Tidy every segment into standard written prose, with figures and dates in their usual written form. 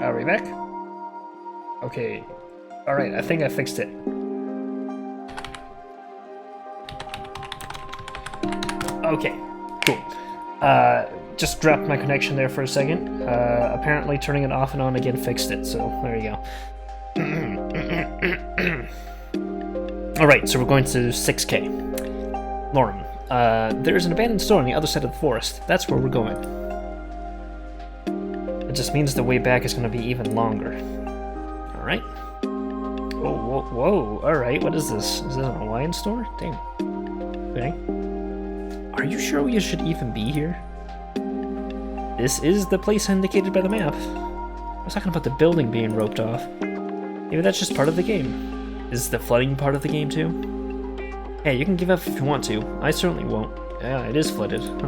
Are we back? Okay. Alright, I think I fixed it. Okay, cool. Just dropped my connection there for a second. Apparently turning it off and on again fixed it, so there you go. Alright, so we're going to 6K. Lauren, there's an abandoned store on the other side of the forest. That's where we're going. It just means the way back is going to be even longer. Alright. Whoa, whoa, alright, what is this? Is this an Hawaiian store? Damn. Okay. Are you sure we should even be here? This is the place indicated by the map. I was talking about the building being roped off. Maybe that's just part of the game. Is the flooding part of the game too? Hey, you can give up if you want to. I certainly won't. Yeah, it is flooded. Huh.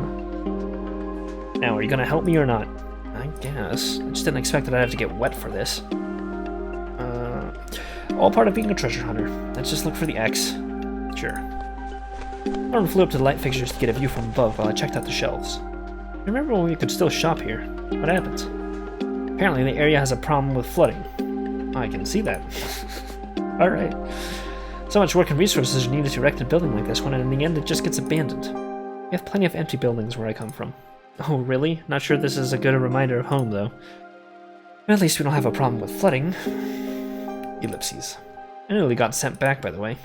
Now, are you gonna help me or not? I guess. I just didn't expect that I'd have to get wet for this. All part of being a treasure hunter. Let's just look for the X. Sure. Lauren flew up to the light fixtures to get a view from above while I checked out the shelves. Remember when we could still shop here? What happened? Apparently the area has a problem with flooding. I can see that. Alright. So much work and resources are needed to erect a building like this when in the end it just gets abandoned. We have plenty of empty buildings where I come from. Oh, really? Not sure this is a good reminder of home, though. At least we don't have a problem with flooding. Ellipses. I nearly got sent back, by the way.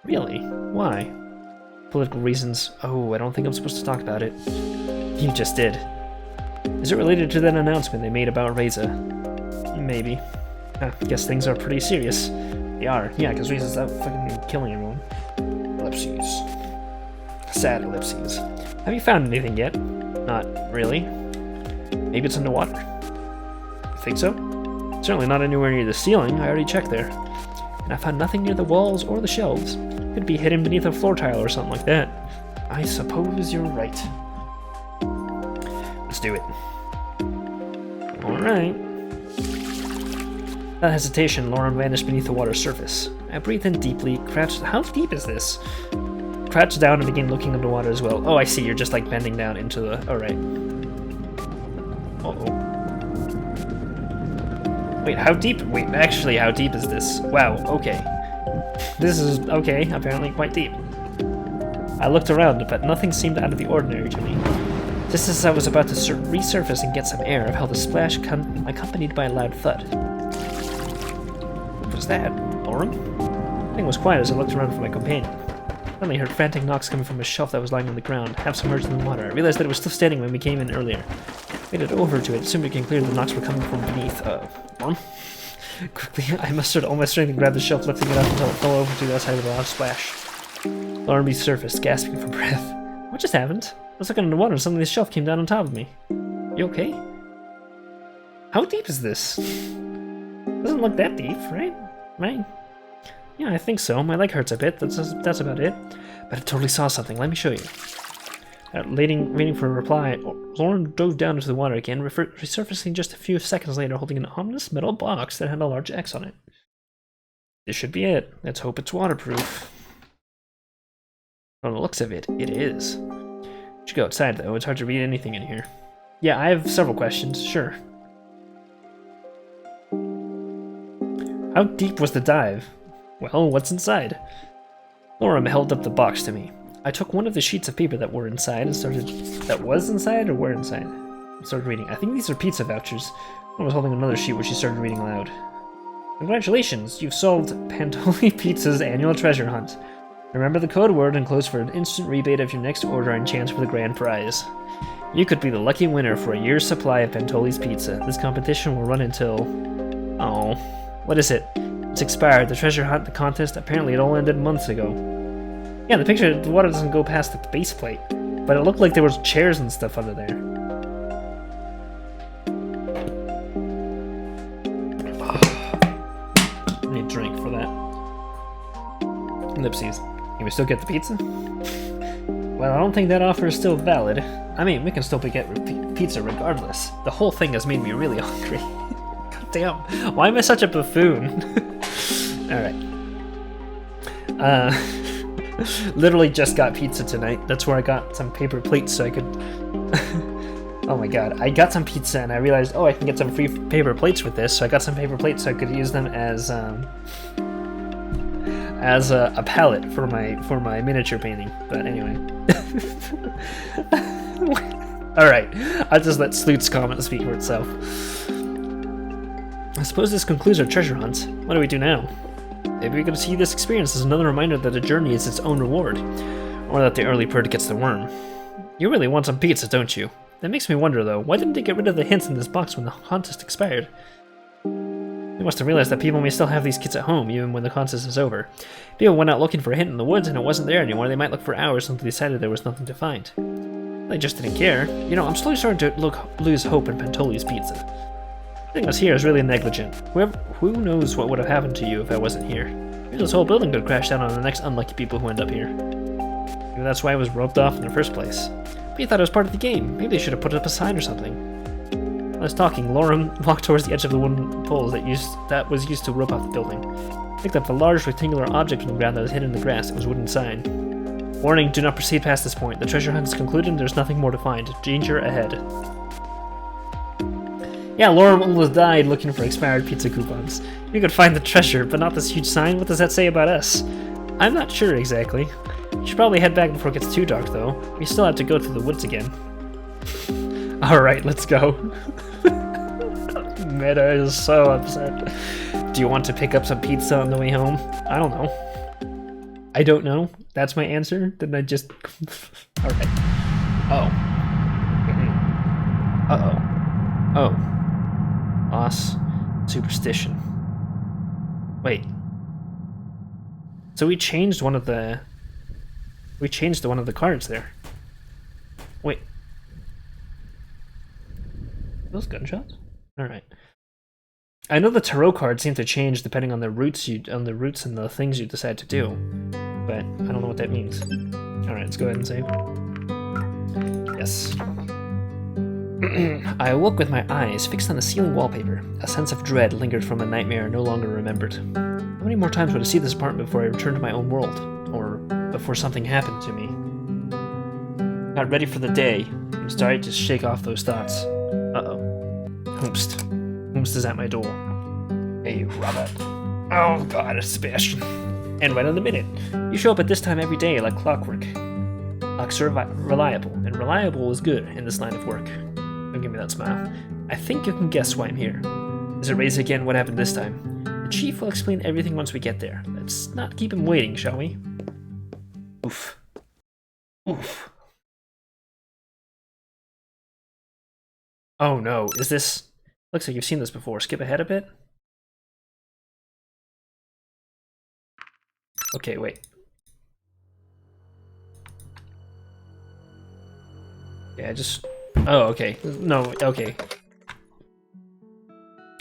Really? Why? Political reasons. Oh, I don't think I'm supposed to talk about it. You just did. Is it related to that announcement they made about Reza? Maybe. I guess things are pretty serious. They are. Yeah, because Reza's out fucking killing everyone. Ellipses. Sad ellipses. Have you found anything yet? Not really. Maybe it's underwater. You think so? Certainly not anywhere near the ceiling. I already checked there. And I found nothing near the walls or the shelves. Could be hidden beneath a floor tile or something like that. I suppose you're right. Let's do it. Alright. Without hesitation, Lauren vanished beneath the water's surface. I breathed in deeply, crouched. How deep is this? Crouched down and began looking underwater as well. Oh, I see. You're just like bending down into the. Alright. Uh-oh. Wait, how deep? Wait, actually, how deep is this? Wow, okay. This is, okay, apparently quite deep. I looked around, but nothing seemed out of the ordinary to me. Just as I was about to resurface and get some air, I felt a splash accompanied by a loud thud. What was that? Lauren? Everything was quiet as I looked around for my companion. Suddenly I heard frantic knocks coming from a shelf that was lying on the ground, half submerged in the water. I realized that it was still standing when we came in earlier. I made it over to it, soon became clear the knocks were coming from beneath. Lauren? Quickly, I mustered all my strength and grabbed the shelf, lifting it up until it fell over to the outside with a loud splash. Lauren resurfaced, gasping for breath. What just happened? I was looking underwater and suddenly the shelf came down on top of me. You okay? How deep is this? Doesn't look that deep, right? Right? Yeah, I think so. My leg hurts a bit. That's about it. But I totally saw something. Let me show you. Waiting for a reply, Lauren dove down into the water again, resurfacing just a few seconds later holding an ominous metal box that had a large X on it. This should be it. Let's hope it's waterproof. From the looks of it, it is. We should go outside, though. It's hard to read anything in here. Yeah, I have several questions. Sure. How deep was the dive? Well, what's inside? Lauren held up the box to me. I took one of the sheets of paper that were inside and started... That was inside or were inside? I started reading. I think these are pizza vouchers. I was holding another sheet which she started reading aloud. Congratulations, you've solved Pantoli Pizza's annual treasure hunt. Remember the code word and close for an instant rebate of your next order and chance for the grand prize. You could be the lucky winner for a year's supply of Pantoli's Pizza. This competition will run until... Oh, what is it? It's expired. The treasure hunt, the contest, apparently it all ended months ago. Yeah, the picture, the water doesn't go past the base plate, but it looked like there was chairs and stuff under there. I need a drink for that. Ellipses. Can we still get the pizza? Well, I don't think that offer is still valid. I mean, we can still get pizza regardless. The whole thing has made me really hungry. God damn, why am I such a buffoon? Alright. Literally just got pizza tonight. That's where I got some paper plates so I could Oh my god, I got some pizza and I realized, oh, I can get some free paper plates with this, so I got some paper plates so I could use them as a palette for my miniature painting. But anyway. Alright, I'll just let Sloot's comment speak for itself. I suppose this concludes our treasure hunt. What do we do now? Maybe we could see this experience as another reminder that a journey is its own reward, or that the early bird gets the worm. You really want some pizza, don't you? That makes me wonder, though, why didn't they get rid of the hints in this box when the contest expired? They must have realized that people may still have these kits at home, even when the contest is over. People went out looking for a hint in the woods and it wasn't there anymore. They might look for hours until they decided there was nothing to find. They just didn't care. You know, I'm slowly starting to lose hope in Pantoli's pizza. Putting us here is really negligent. Who knows what would have happened to you if I wasn't here? Maybe this whole building could crash down on the next unlucky people who end up here. Maybe that's why I was roped off in the first place. But you thought it was part of the game. Maybe they should have put up a sign or something. While I was talking, Lauren walked towards the edge of the wooden poles that was used to rope off the building. Picked up a large rectangular object from the ground that was hidden in the grass. It was a wooden sign. Warning, do not proceed past this point. The treasure hunt is concluded and there's nothing more to find. Danger ahead. Yeah, Lauren almost died looking for expired pizza coupons. You could find the treasure, but not this huge sign? What does that say about us? I'm not sure exactly. We should probably head back before it gets too dark, though. We still have to go through the woods again. Alright, let's go. Meta is so upset. Do you want to pick up some pizza on the way home? I don't know. I don't know. That's my answer? Didn't I just... Alright. Oh. Uh-oh. Oh. Loss. Superstition. Wait. So we changed one of the... We changed one of the cards there. Wait. Those gunshots? Alright. I know the tarot cards seem to change depending on the roots and the things you decide to do, but I don't know what that means. Alright, let's go ahead and save. Yes. I awoke with my eyes fixed on the ceiling wallpaper. A sense of dread lingered from a nightmare no longer remembered. How many more times would I see this apartment before I returned to my own world? Or before something happened to me? Got ready for the day and started to shake off those thoughts. Uh-oh. Hoomst. Hoomst is at my door. Hey, Robert. Oh god, it's Sebastian. And right on the minute. You show up at this time every day like clockwork. Like reliable, and reliable is good in this line of work. Don't give me that smile. I think you can guess why I'm here. Is it raised again? What happened this time? The chief will explain everything once we get there. Let's not keep him waiting, shall we? Oof. Oof. Oh no, is this... Looks like you've seen this before. Skip ahead a bit? Okay, wait. Yeah, just... Oh, okay. No, okay.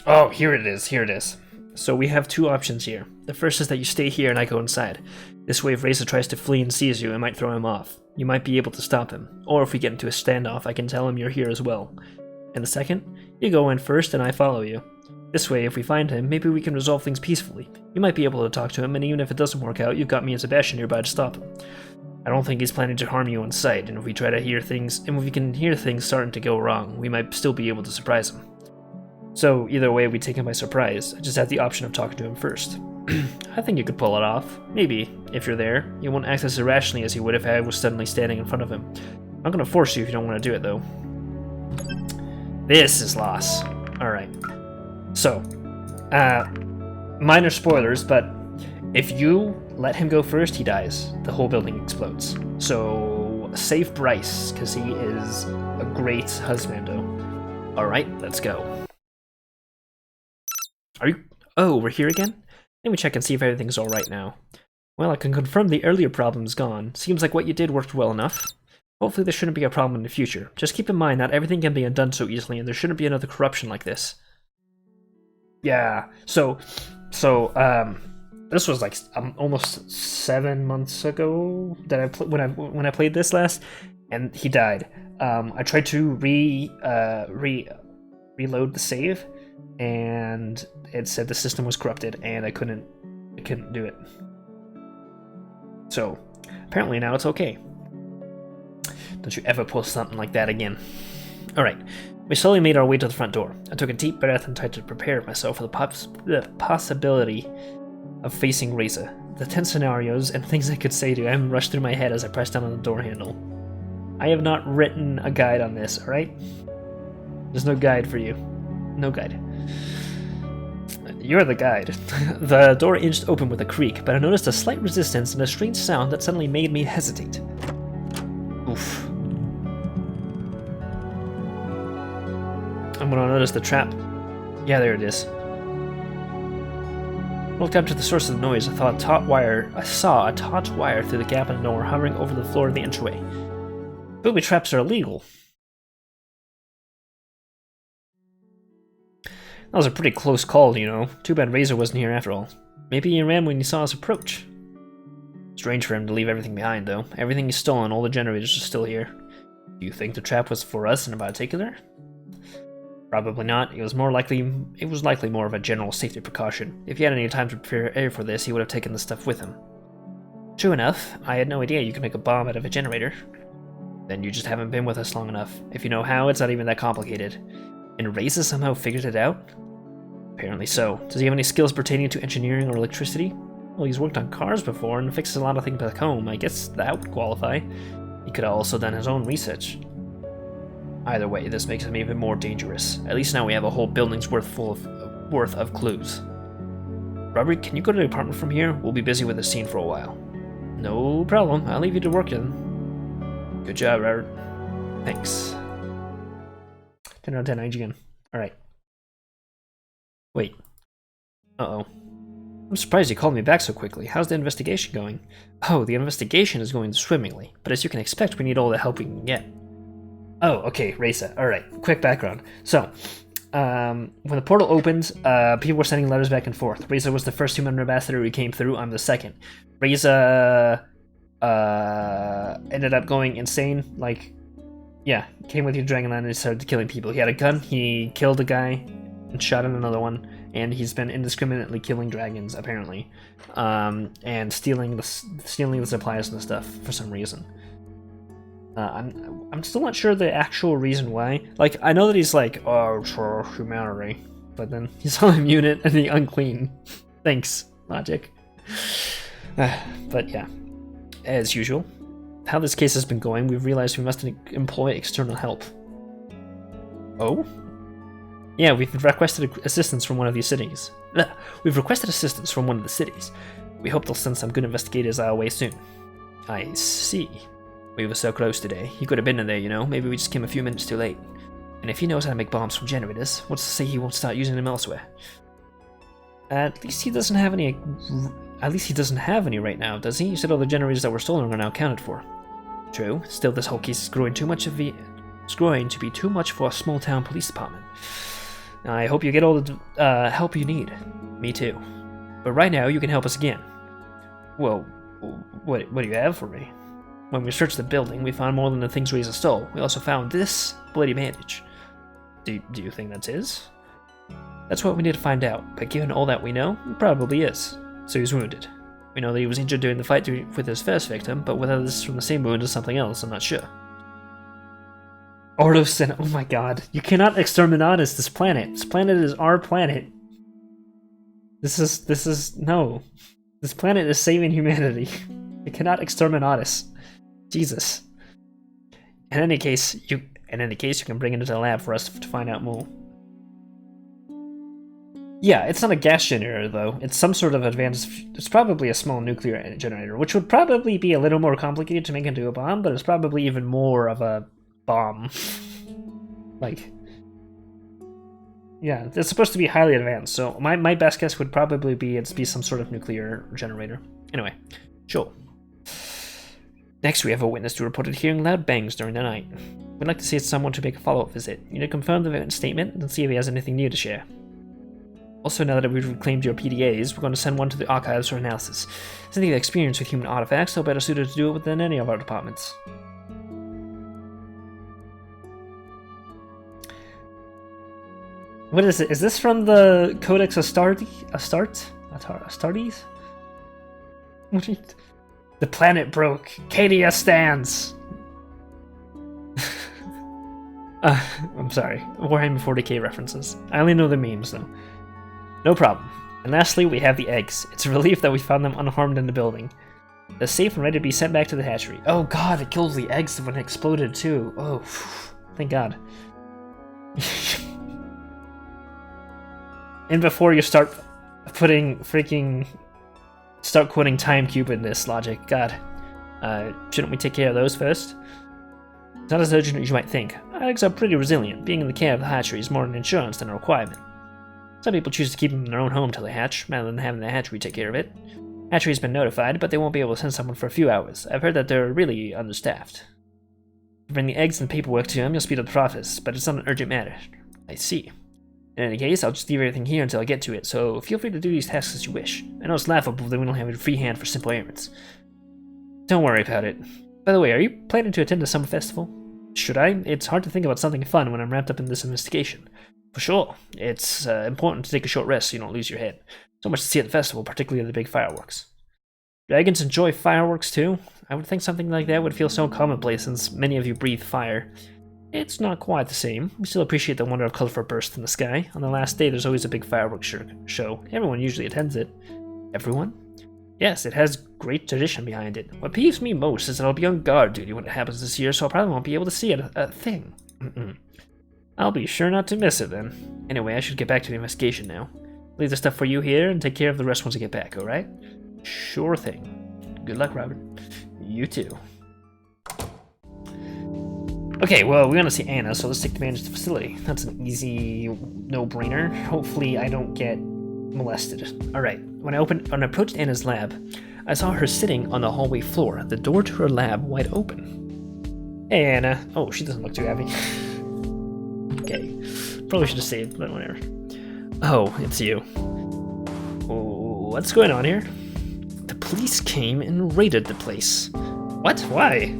Oh, here it is, here it is. So we have two options here. The first is that you stay here and I go inside. This way if Reza tries to flee and sees you, it might throw him off. You might be able to stop him. Or if we get into a standoff, I can tell him you're here as well. And the second, you go in first and I follow you. This way, if we find him, maybe we can resolve things peacefully. You might be able to talk to him, and even if it doesn't work out, you've got me and Sebastian nearby to stop him. I don't think he's planning to harm you on sight, and if we try to hear things, and if we can hear things starting to go wrong, we might still be able to surprise him. So, either way, we take him by surprise. I just have the option of talking to him first. I think you could pull it off. Maybe, if you're there. You won't act as irrationally as you would if I was suddenly standing in front of him. I'm gonna force you if you don't want to do it, though. This is loss. Alright. So, minor spoilers, but if you let him go first, he dies. The whole building explodes. So, save Bryce, because he is a great husbando. Alright, let's go. Are you... Oh, we're here again? Let me check and see if everything's alright now. Well, I can confirm the earlier problem's gone. Seems like what you did worked well enough. Hopefully there shouldn't be a problem in the future. Just keep in mind, not everything can be undone so easily, and there shouldn't be another corruption like this. Yeah, so, this was like almost 7 months ago that when I played this last, and he died. I tried to reload the save, and it said the system was corrupted, and I couldn't do it. So apparently now it's okay. Don't you ever post something like that again. Alright, we slowly made our way to the front door. I took a deep breath and tried to prepare myself for the possibility of facing Reza. The 10 scenarios and things I could say to him rushed through my head as I pressed down on the door handle. I have not written a guide on this, alright? There's no guide for you. No guide. You're the guide. The door inched open with a creak, but I noticed a slight resistance and a strange sound that suddenly made me hesitate. Oof. I'm gonna notice the trap. Yeah, there it is. I looked up to the source of the noise. I saw a taut wire through the gap in the door hovering over the floor of the entryway. Booby traps are illegal. That was a pretty close call, you know. Too bad Razor wasn't here after all. Maybe he ran when he saw us approach. Strange for him to leave everything behind, though. Everything he's stolen, all the generators are still here. Do you think the trap was for us in particular? Probably not. It was likely more of a general safety precaution. If he had any time to prepare for this, he would have taken the stuff with him. True enough. I had no idea you could make a bomb out of a generator. Then you just haven't been with us long enough. If you know how, it's not even that complicated. And Reza somehow figured it out? Apparently so. Does he have any skills pertaining to engineering or electricity? Well, he's worked on cars before and fixes a lot of things back home. I guess that would qualify. He could have also done his own research. Either way, this makes him even more dangerous. At least now we have a whole building's worth of clues. Robert, can you go to the apartment from here? We'll be busy with the scene for a while. No problem. I'll leave you to work then. Good job, Robert. Thanks. 10 out of 10 IGN. Alright. Wait. Uh-oh. I'm surprised you called me back so quickly. How's the investigation going? Oh, the investigation is going swimmingly. But as you can expect, we need all the help we can get. Oh, okay, Reza. Alright, quick background. So, when the portal opened, people were sending letters back and forth. Reza was the first human ambassador who came through. I'm the second. Reza ended up going insane. Like, yeah, came with you to Dragonland and started killing people. He had a gun, he killed a guy, and shot at another one, and he's been indiscriminately killing dragons, apparently. And stealing the supplies and stuff for some reason. I'm still not sure the actual reason why. Like, I know that he's like, oh, for humanity, but then he's all immune and the unclean. Thanks, logic. But yeah, as usual, how this case has been going, we've realized we must employ external help. Oh? Yeah, we've requested assistance from one of these cities. We've requested assistance from one of the cities. We hope they'll send some good investigators our way soon. I see. We were so close today. He could have been in there, you know. Maybe we just came a few minutes too late. And if he knows how to make bombs from generators, what's to say he won't start using them elsewhere? At least he doesn't have any. At least he doesn't have any right now, does he? You said all the generators that were stolen are now accounted for. True. Still, this whole case is growing to be too much for a small-town police department. I hope you get all the help you need. Me too. But right now, you can help us again. Well, what do you have for me? When we searched the building, we found more than the things Reza stole. We also found this bloody bandage. Do you think that's his? That's what we need to find out, but given all that we know, it probably is. So he's wounded. We know that he was injured during the fight with his first victim, but whether this is from the same wound or something else, I'm not sure. Ordos, oh my god. You cannot exterminate this planet. This planet is our planet. This is, no. This planet is saving humanity. You cannot exterminate us. Jesus. In any case, you can bring it into the lab for us to find out more. Yeah, it's not a gas generator though. It's some sort of advanced. It's probably a small nuclear generator, which would probably be a little more complicated to make into a bomb, but it's probably even more of a bomb. Like, yeah, it's supposed to be highly advanced. So my best guess would probably be it's some sort of nuclear generator. Anyway, sure. Next, we have a witness who reported hearing loud bangs during the night. We'd like to see someone to make a follow-up visit. You need to confirm the statement and see if he has anything new to share. Also, now that we've reclaimed your PDAs, we're going to send one to the archives for analysis. Since they have experience with human artifacts, they're better suited to do it within any of our departments. What is it? Is this from the Codex Astartes? What are you... The planet broke. Cadia stands. I'm sorry. Warhammer 40k references. I only know the memes, though. No problem. And lastly, we have the eggs. It's a relief that we found them unharmed in the building. They're safe and ready to be sent back to the hatchery. Oh god, it killed the eggs when it exploded, too. Oh, thank god. And before you start putting freaking... Start quoting Timecube in this logic, god. Shouldn't we take care of those first? It's not as urgent as you might think. Eggs are pretty resilient. Being in the care of the hatchery is more an insurance than a requirement. Some people choose to keep them in their own home till they hatch, rather than having the hatchery take care of it. Hatchery's been notified, but they won't be able to send someone for a few hours. I've heard that they're really understaffed. Bring the eggs and paperwork to them, you'll speed up the process, but it's not an urgent matter. I see. In any case, I'll just leave everything here until I get to it, so feel free to do these tasks as you wish. I know it's laughable that we don't have a free hand for simple errands. Don't worry about it. By the way, are you planning to attend the summer festival? Should I? It's hard to think about something fun when I'm wrapped up in this investigation. For sure. It's important to take a short rest so you don't lose your head. So much to see at the festival, particularly the big fireworks. Dragons enjoy fireworks too? I would think something like that would feel so commonplace since many of you breathe fire. It's not quite the same. We still appreciate the wonder of colorful bursts in the sky. On the last day, there's always a big fireworks show. Everyone usually attends it. Everyone? Yes, it has great tradition behind it. What peeves me most is that I'll be on guard duty when it happens this year, so I probably won't be able to see a thing. I'll be sure not to miss it then. Anyway, I should get back to the investigation now. Leave the stuff for you here and take care of the rest once I get back, alright? Sure thing. Good luck, Robert. You too. Okay, well, we're gonna see Anna, so let's take advantage of the facility. That's an easy no-brainer. Hopefully I don't get molested. Alright, when I approached Anna's lab, I saw her sitting on the hallway floor, the door to her lab wide open. Hey, Anna. Oh, she doesn't look too happy. Okay, probably should have saved, but whatever. Oh, it's you. Oh, what's going on here? The police came and raided the place. What? Why?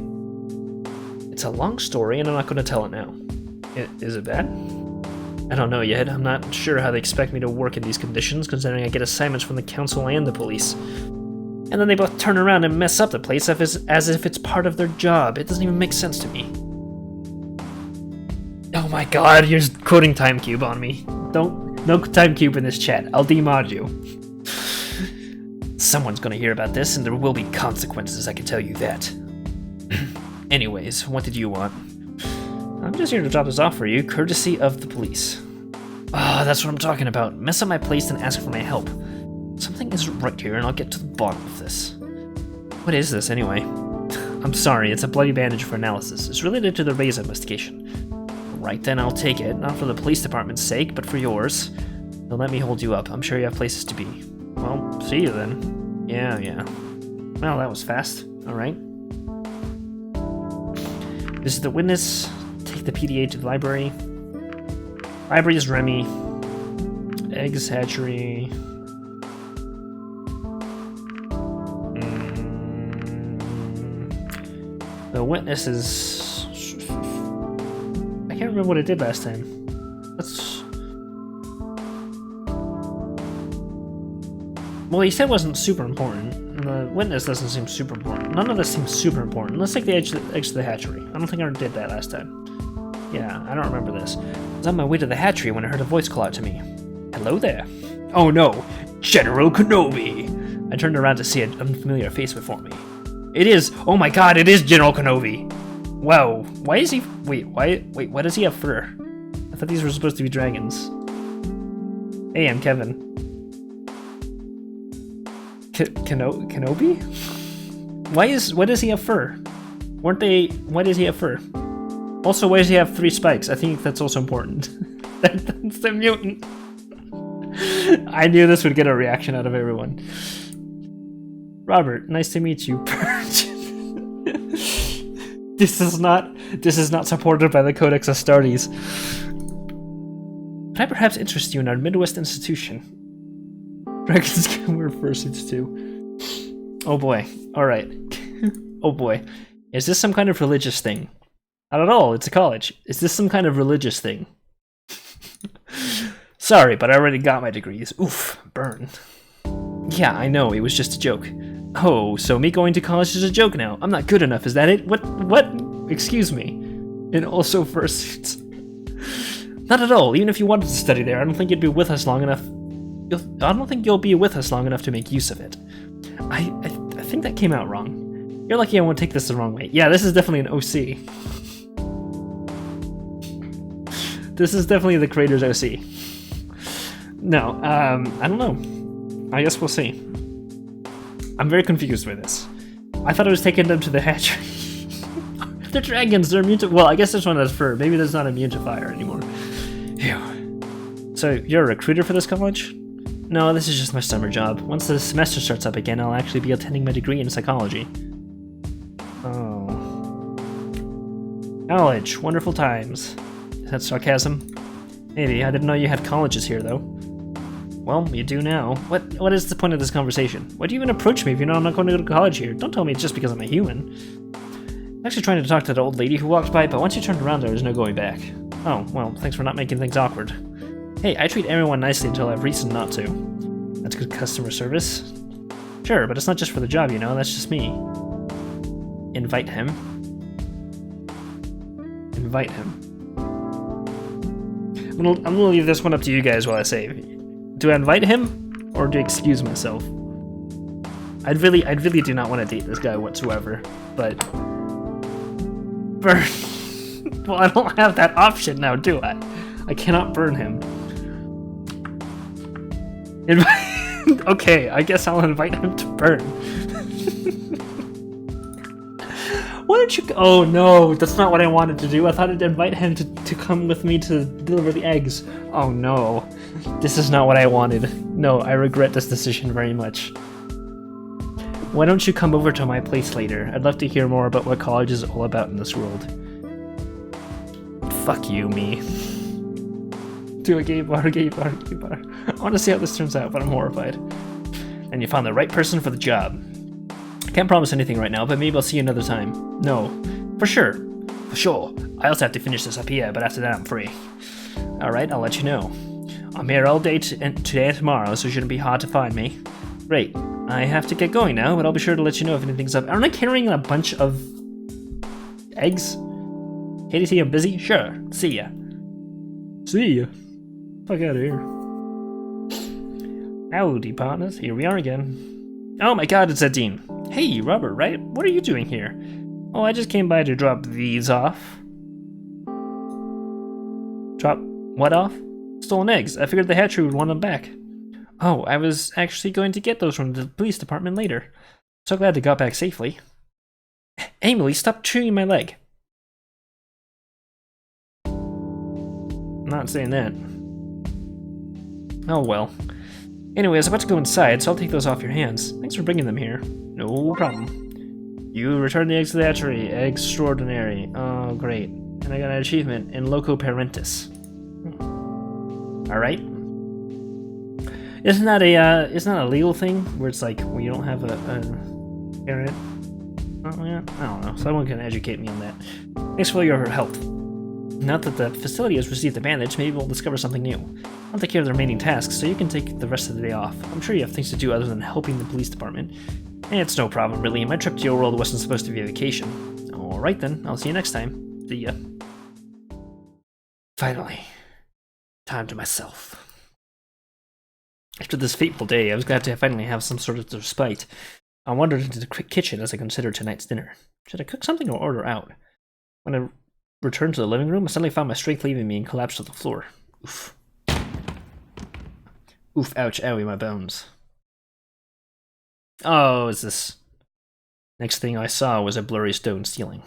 It's a long story, and I'm not going to tell it now. Is it bad? I don't know yet. I'm not sure how they expect me to work in these conditions, considering I get assignments from the council and the police. And then they both turn around and mess up the place as if it's part of their job. It doesn't even make sense to me. Oh my god, you're quoting Timecube on me. No Timecube in this chat. I'll demod you. Someone's gonna hear about this, and there will be consequences, I can tell you that. Anyways, what did you want? I'm just here to drop this off for you, courtesy of the police. Ah, that's what I'm talking about. Mess up my place and ask for my help. Something isn't right here, and I'll get to the bottom of this. What is this, anyway? I'm sorry, it's a bloody bandage for analysis. It's related to the Reza investigation. Right then, I'll take it. Not for the police department's sake, but for yours. Don't let me hold you up. I'm sure you have places to be. Well, see you then. Yeah. Well, that was fast. Alright. This is the witness. Take the PDA to the library. Library is Remy. Eggs hatchery. The witness is... I can't remember what it did last time. Well, he said it wasn't super important. And the witness doesn't seem super important. None of this seems super important. Let's take the eggs to the hatchery. I don't think I did that last time. Yeah, I don't remember this. I was on my way to the hatchery when I heard a voice call out to me. Hello there. Oh no, General Kenobi! I turned around to see an unfamiliar face before me. It is! Oh my god, it is General Kenobi! Wow, why is he... Wait, why does he have fur? I thought these were supposed to be dragons. Hey, I'm Kevin. Kenobi? Why does he have fur? Why does he have fur? Also, why does he have 3 spikes? I think that's also important. That's the mutant. I knew this would get a reaction out of everyone. Robert, nice to meet you. This is not supported by the Codex Astartes. Can I perhaps interest you in our Midwest institution? Dragons can wear fursuits too. Oh boy. Alright. Oh boy. Is this some kind of religious thing? Not at all, it's a college. Is this some kind of religious thing? Sorry, but I already got my degrees. Oof, burn. Yeah, I know, it was just a joke. Oh, so me going to college is a joke now. I'm not good enough, is that it? What? Excuse me. And also fursuits. Not at all. Even if you wanted to study there, I don't think you'd be with us long enough. I don't think you'll be with us long enough to make use of it. I think that came out wrong. You're lucky I won't take this the wrong way. Yeah, this is definitely an OC. This is definitely the creator's OC. No, I don't know. I guess we'll see. I'm very confused with this. I thought I was taking them to the hatchery. They're dragons, they're immune to— well, I guess this one has fur. Maybe there's not immune to fire anymore. Phew. So, you're a recruiter for this college? No, this is just my summer job. Once the semester starts up again, I'll actually be attending my degree in psychology. Oh. College, wonderful times. Is that sarcasm? Maybe. I didn't know you had colleges here, though. Well, you do now. What is the point of this conversation? Why do you even approach me if you know I'm not going to go to college here? Don't tell me it's just because I'm a human. I'm actually trying to talk to that old lady who walked by, but once you turned around there was no going back. Oh, well, thanks for not making things awkward. Hey, I treat everyone nicely until I have reason not to. That's good customer service. Sure, but it's not just for the job, you know, that's just me. Invite him. Invite him. I'm gonna leave this one up to you guys while I save. Do I invite him, or do I excuse myself? I'd really do not want to date this guy whatsoever, but... burn. Well, I don't have that option now, do I? I cannot burn him. Okay, I guess I'll invite him to burn. Why don't you— oh no, that's not what I wanted to do. I thought I'd invite him to come with me to deliver the eggs. Oh no, this is not what I wanted. No, I regret this decision very much. Why don't you come over to my place later? I'd love to hear more about what college is all about in this world. Fuck you, me. To a gay bar, gay bar, gay bar. I want to see how this turns out, but I'm horrified. And you found the right person for the job. I can't promise anything right now, but maybe I'll see you another time. No, for sure. For sure. I also have to finish this up here, but after that I'm free. Alright, I'll let you know. I'm here all day today and tomorrow, so it shouldn't be hard to find me. Great. I have to get going now, but I'll be sure to let you know if anything's up. Aren't I carrying a bunch of eggs? Katie, see I'm busy? Sure. See ya. See ya. Fuck out of here. Howdy, partners. Here we are again. Oh my god, it's Dean. Hey, Robert, right? What are you doing here? Oh, I just came by to drop these off. Drop what off? Stolen eggs. I figured the hatchery would want them back. Oh, I was actually going to get those from the police department later. So glad they got back safely. Emily, stop chewing my leg. Not saying that. Oh well. Anyway, I was about to go inside, so I'll take those off your hands. Thanks for bringing them here. No problem. You returned the eggs to the hatchery. Extraordinary. Oh, great. And I got an achievement in Loco Parentis. Alright. Isn't that a legal thing where it's like when you don't have a parent? Oh, yeah, I don't know. Someone can educate me on that. Thanks for your help. Now that the facility has received a bandage, maybe we'll discover something new. I'll take care of the remaining tasks, so you can take the rest of the day off. I'm sure you have things to do other than helping the police department. It's no problem, really. My trip to your world wasn't supposed to be a vacation. Alright then, I'll see you next time. See ya. Finally. Time to myself. After this fateful day, I was glad to finally have some sort of respite. I wandered into the kitchen as I considered tonight's dinner. Should I cook something or order out? When I returned to the living room, I suddenly found my strength leaving me and collapsed to the floor. Oof. Oof, ouch, owie, my bones. Oh, is this... Next thing I saw was a blurry stone ceiling.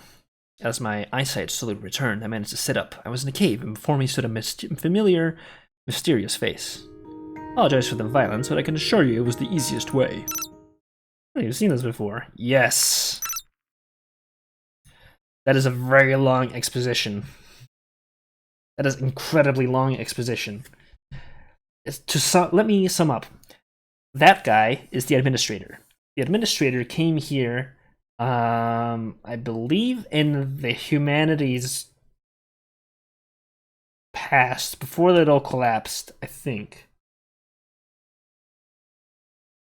As my eyesight slowly returned, I managed to sit up. I was in a cave, and before me stood a familiar, mysterious face. I apologize for the violence, but I can assure you it was the easiest way. Oh, you've seen this before. Yes! That is a very long exposition. That is incredibly long exposition. Let me sum up. That guy is the administrator. The administrator came here, I believe, in the humanities past, before that all collapsed, I think.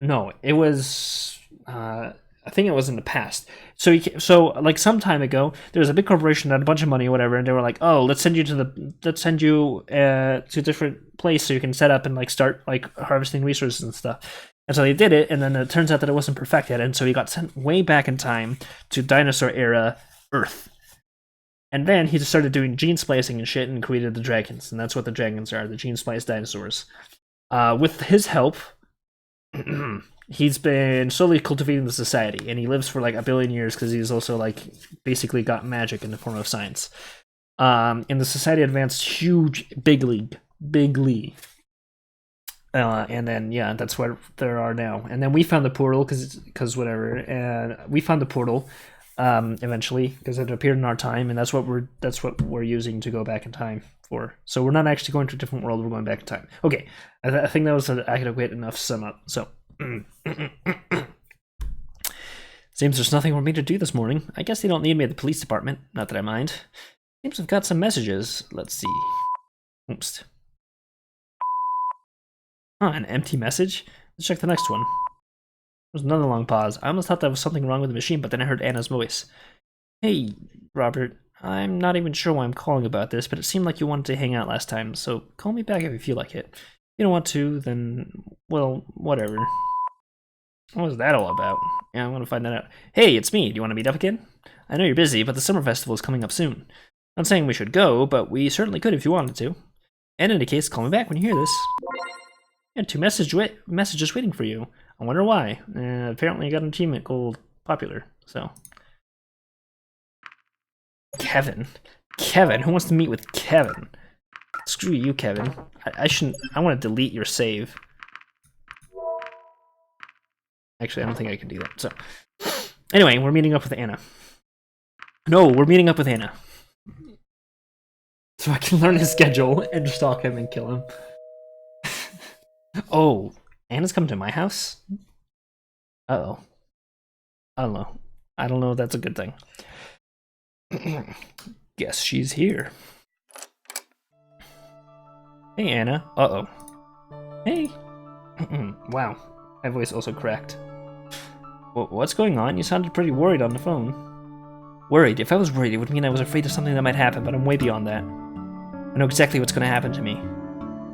No, it was a I think it was in the past. So like some time ago, there was a big corporation that had a bunch of money or whatever, and they were like, "Oh, let's send you to a different place so you can set up and like start like harvesting resources and stuff." And so they did it, and then it turns out that it wasn't perfected, and so he got sent way back in time to dinosaur era Earth. And then he just started doing gene splicing and shit and created the dragons, and that's what the dragons are, the gene spliced dinosaurs. With his help, he's been slowly cultivating the society, and he lives for like 1 billion years because he's also like basically got magic in the form of science. And the society advanced huge, big league. And then yeah, that's what there are now. And then we found the portal because whatever, and we found the portal. Eventually, because it appeared in our time, and that's what we're using to go back in time for. So we're not actually going to a different world; we're going back in time. Okay, I think that was an adequate enough sum up. So, seems there's nothing for me to do this morning. I guess they don't need me at the police department. Not that I mind. Seems I've got some messages. Let's see. Oops. An empty message. Let's check the next one. There was another long pause. I almost thought there was something wrong with the machine, but then I heard Anna's voice. Hey, Robert. I'm not even sure why I'm calling about this, but it seemed like you wanted to hang out last time, so call me back if you feel like it. If you don't want to, then, well, whatever. What was that all about? Yeah, I want to find that out. Hey, it's me. Do you want to meet up again? I know you're busy, but the summer festival is coming up soon. Not saying we should go, but we certainly could if you wanted to. And in any case, call me back when you hear this. I had 2 messages waiting for you. I wonder why. Apparently I got an achievement called popular, so. Kevin? Who wants to meet with Kevin? Screw you, Kevin. I want to delete your save. Actually, I don't think I can do that, so. Anyway, we're meeting up with Anna. No, we're meeting up with Anna. So I can learn his schedule and stalk him and kill him. Oh. Anna's coming to my house? Uh-oh. I don't know. I don't know if that's a good thing. Guess she's here. Hey, Anna. Uh-oh. Hey. Wow. My voice also cracked. What's going on? You sounded pretty worried on the phone. Worried? If I was worried, it would mean I was afraid of something that might happen, but I'm way beyond that. I know exactly what's going to happen to me.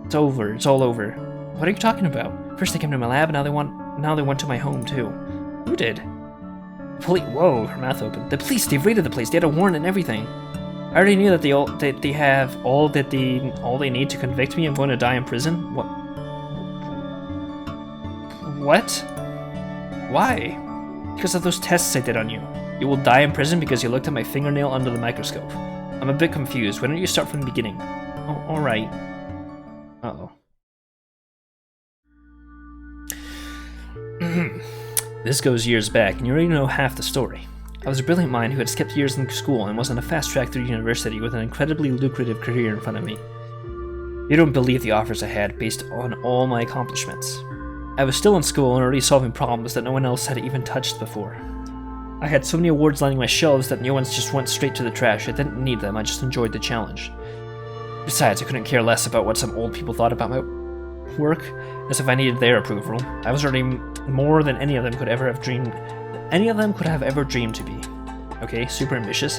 It's over. It's all over. What are you talking about? First they came to my lab, and now they went to my home too. Who did? Police. Whoa, her mouth opened. The police. They raided the place. They had a warrant and everything. I already knew that they have all they need to convict me. I'm going to die in prison. What? What? Why? Because of those tests I did on you. You will die in prison because you looked at my fingernail under the microscope. I'm a bit confused. Why don't you start from the beginning? Oh, all right. Uh-oh. This goes years back, and you already know half the story. I was a brilliant mind who had skipped years in school and was on a fast track through university with an incredibly lucrative career in front of me. You don't believe the offers I had based on all my accomplishments. I was still in school and already solving problems that no one else had even touched before. I had so many awards lining my shelves that new ones just went straight to the trash. I didn't need them, I just enjoyed the challenge. Besides, I couldn't care less about what some old people thought about my work, as if I needed their approval. I was already more than any of them could ever have dreamed. Any of them could have ever dreamed to be. Okay, super ambitious.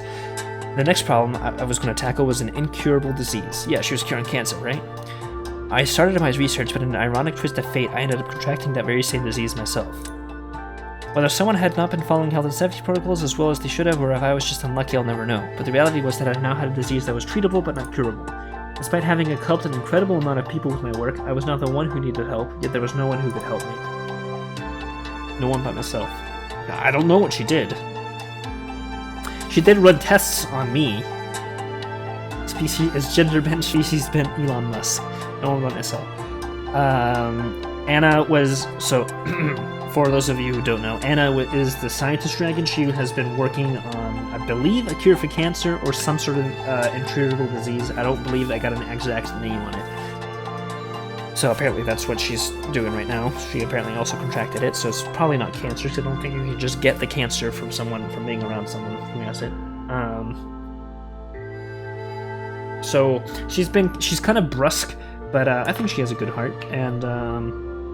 The next problem I was going to tackle was an incurable disease. Yeah, she was curing cancer, right? I started my research, but in an ironic twist of fate, I ended up contracting that very same disease myself. Whether someone had not been following health and safety protocols as well as they should have, or if I was just unlucky, I'll never know. But the reality was that I now had a disease that was treatable but not curable. Despite having helped an incredible amount of people with my work, I was not the one who needed help, yet there was no one who could help me. No one but myself. I don't know what she did. She did run tests on me. As gender bent species bent Elon Musk. No one but myself. Anna was, so, for those of you who don't know, Anna is the scientist dragon. She has been working on, I believe, a cure for cancer or some sort of incurable disease. I don't believe I got an exact name on it. So apparently that's what she's doing right now. She apparently also contracted it, so it's probably not cancer, because I don't think you can just get the cancer from someone, from being around someone who has it. So she's kind of brusque, but I think she has a good heart, and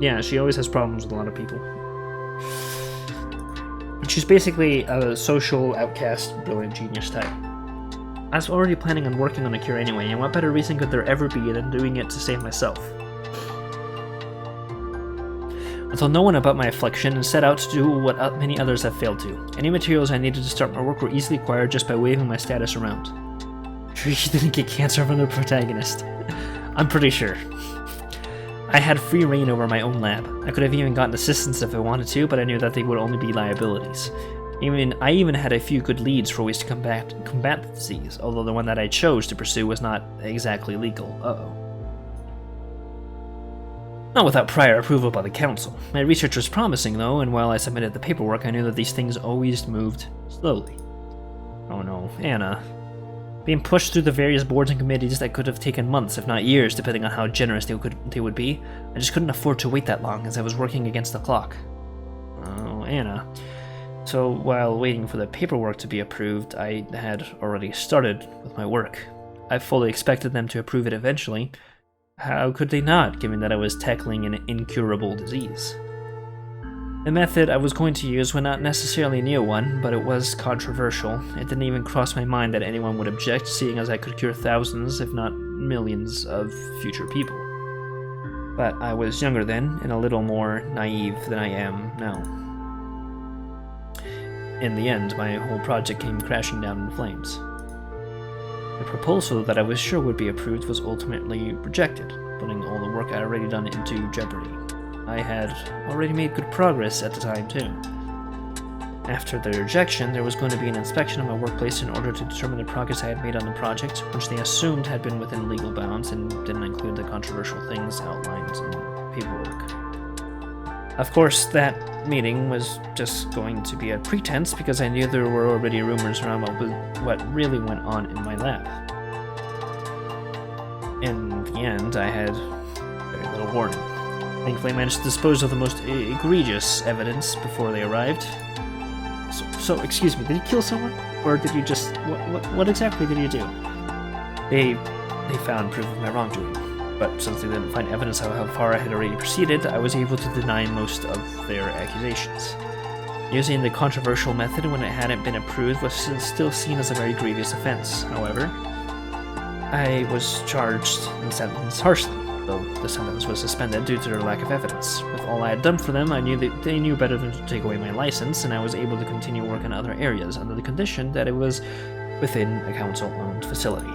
yeah, she always has problems with a lot of people. She's basically a social outcast, brilliant genius type. I was already planning on working on a cure anyway, and what better reason could there ever be than doing it to save myself? I told no one about my affliction and set out to do what many others have failed to. Any materials I needed to start my work were easily acquired just by waving my status around. Sure you didn't get cancer from the protagonist? I'm pretty sure. I had free reign over my own lab. I could have even gotten assistance if I wanted to, but I knew that they would only be liabilities. I even had a few good leads for ways to combat the disease, although the one that I chose to pursue was not exactly legal. Uh-oh. Not without prior approval by the council. My research was promising, though, and while I submitted the paperwork, I knew that these things always moved slowly. Oh no, Anna. Being pushed through the various boards and committees that could have taken months, if not years, depending on how generous they would be. I just couldn't afford to wait that long, as I was working against the clock. Oh, Anna. So, while waiting for the paperwork to be approved, I had already started with my work. I fully expected them to approve it eventually. How could they not, given that I was tackling an incurable disease? The method I was going to use was not necessarily a new one, but it was controversial. It didn't even cross my mind that anyone would object, seeing as I could cure thousands, if not millions, of future people. But I was younger then, and a little more naive than I am now. In the end, my whole project came crashing down in flames. The proposal that I was sure would be approved was ultimately rejected, putting all the work I had already done into jeopardy. I had already made good progress at the time, too. After the rejection, there was going to be an inspection of my workplace in order to determine the progress I had made on the project, which they assumed had been within legal bounds and didn't include the controversial things outlined in paperwork. Of course, that meeting was just going to be a pretense because I knew there were already rumors around what really went on in my lab. In the end, I had very little warning. Thankfully, I managed to dispose of the most egregious evidence before they arrived. So, excuse me, did you kill someone? Or did you just... What exactly did you do? They found proof of my wrongdoing. But since they didn't find evidence of how far I had already proceeded, I was able to deny most of their accusations. Using the controversial method when it hadn't been approved was still seen as a very grievous offense. However, I was charged and sentenced harshly, though the sentence was suspended due to their lack of evidence. With all I had done for them, I knew that they knew better than to take away my license, and I was able to continue work in other areas under the condition that it was within a council-owned facility.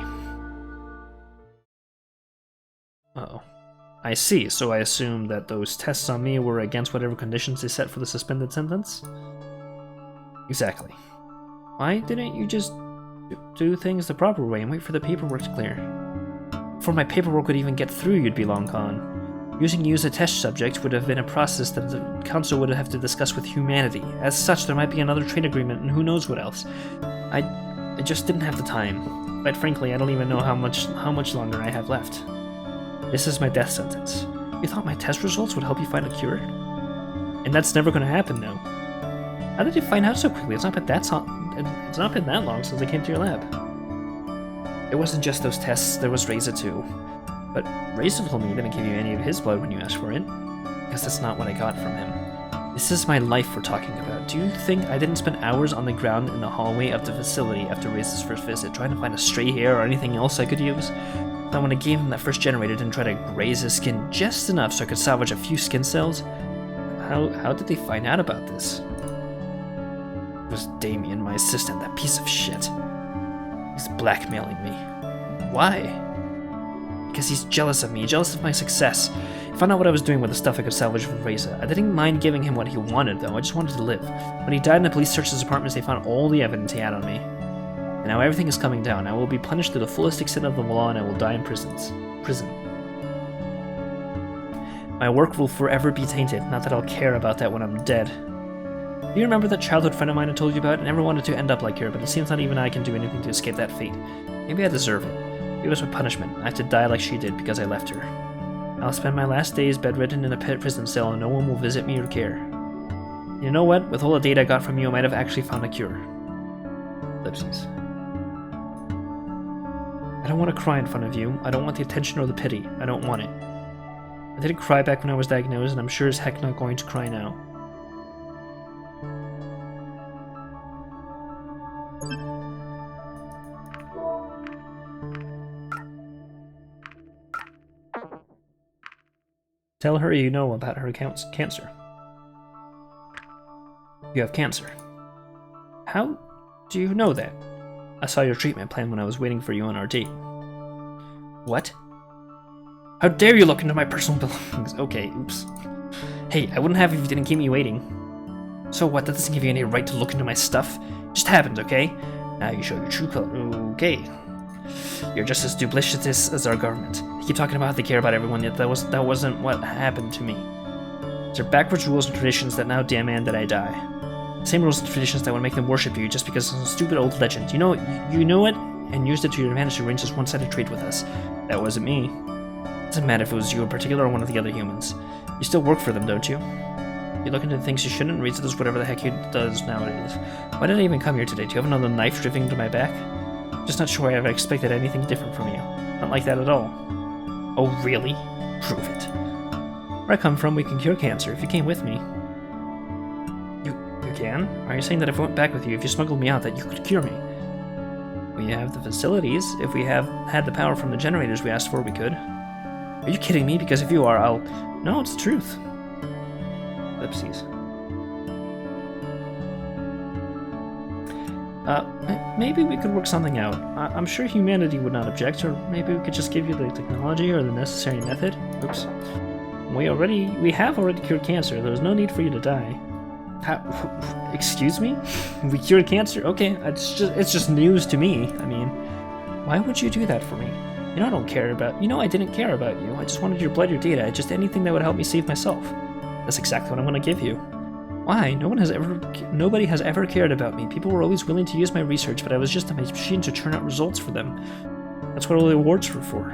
Uh-oh. I see, so I assume that those tests on me were against whatever conditions they set for the suspended sentence? Exactly. Why didn't you just do things the proper way and wait for the paperwork to clear? Before my paperwork would even get through, you'd be long gone. Using you as a test subject would have been a process that the council would have to discuss with humanity. As such, there might be another trade agreement and who knows what else. I just didn't have the time. Quite frankly, I don't even know how much longer I have left. This is my death sentence. You thought my test results would help you find a cure? And that's never going to happen now. How did you find out so quickly? It's not been that long since I came to your lab. It wasn't just those tests, there was Reza too. But Reza told me he didn't give you any of his blood when you asked for it. Because that's not what I got from him. This is my life we're talking about. Do you think I didn't spend hours on the ground in the hallway of the facility after Reza's first visit, trying to find a stray hair or anything else I could use? Then when I gave him that first generator, didn't try to graze his skin just enough so I could salvage a few skin cells? How did they find out about this? It was Damien, my assistant, that piece of shit. He's blackmailing me. Why? Because he's jealous of me, jealous of my success. He found out what I was doing with the stuff I could salvage from Reza. I didn't mind giving him what he wanted, though. I just wanted to live. When he died and the police searched his apartments, they found all the evidence he had on me. And now everything is coming down. I will be punished to the fullest extent of the law, and I will die in prison. My work will forever be tainted. Not that I'll care about that when I'm dead. Do you remember that childhood friend of mine I told you about? I never wanted to end up like her, but it seems not even I can do anything to escape that fate. Maybe I deserve it. It was my punishment. I have to die like she did because I left her. I'll spend my last days bedridden in a prison cell, and no one will visit me or care. You know what? With all the data I got from you, I might have actually found a cure. Ellipses. I don't want to cry in front of you. I don't want the attention or the pity. I don't want it. I didn't cry back when I was diagnosed, and I'm sure as heck not going to cry now. Tell her you know about her cancer. You have cancer. How do you know that? I saw your treatment plan when I was waiting for you on our date. What? How dare you look into my personal belongings? Okay, oops. Hey, I wouldn't have if you didn't keep me waiting. So what, that doesn't give you any right to look into my stuff? It just happened, okay? Now you show your true color. Okay. You're just as duplicitous as our government. They keep talking about how they care about everyone, yet that wasn't what happened to me. These are backwards rules and traditions that now demand that I die. Same rules and traditions that would make them worship you just because of some stupid old legend. You know it, and used it to your advantage to arrange this one-sided trade with us. That wasn't me. It doesn't matter if it was you in particular or one of the other humans. You still work for them, don't you? You look into things you shouldn't and reads this whatever the heck he does nowadays. Why did I even come here today? Do you have another knife driven into my back? Just not sure I ever expected anything different from you. Not like that at all. Oh, really? Prove it. Where I come from, we can cure cancer if you came with me. You can? Are you saying that if I went back with you, if you smuggled me out, that you could cure me? We have the facilities. If we had the power from the generators we asked for, we could. Are you kidding me? Because if you are, I'll... No, it's the truth. Ellipses. Maybe we could work something out. I'm sure humanity would not object, or maybe we could just give you the technology or the necessary method. Oops. We have already cured cancer. There's no need for you to die. Excuse me? We cured cancer? Okay, it's just news to me. I mean, why would you do that for me? You know I don't care about... You know I didn't care about you. I just wanted your blood, your data. Just anything that would help me save myself. That's exactly what I'm going to give you. Why? Nobody has ever cared about me. People were always willing to use my research, but I was just a machine to churn out results for them. That's what all the awards were for.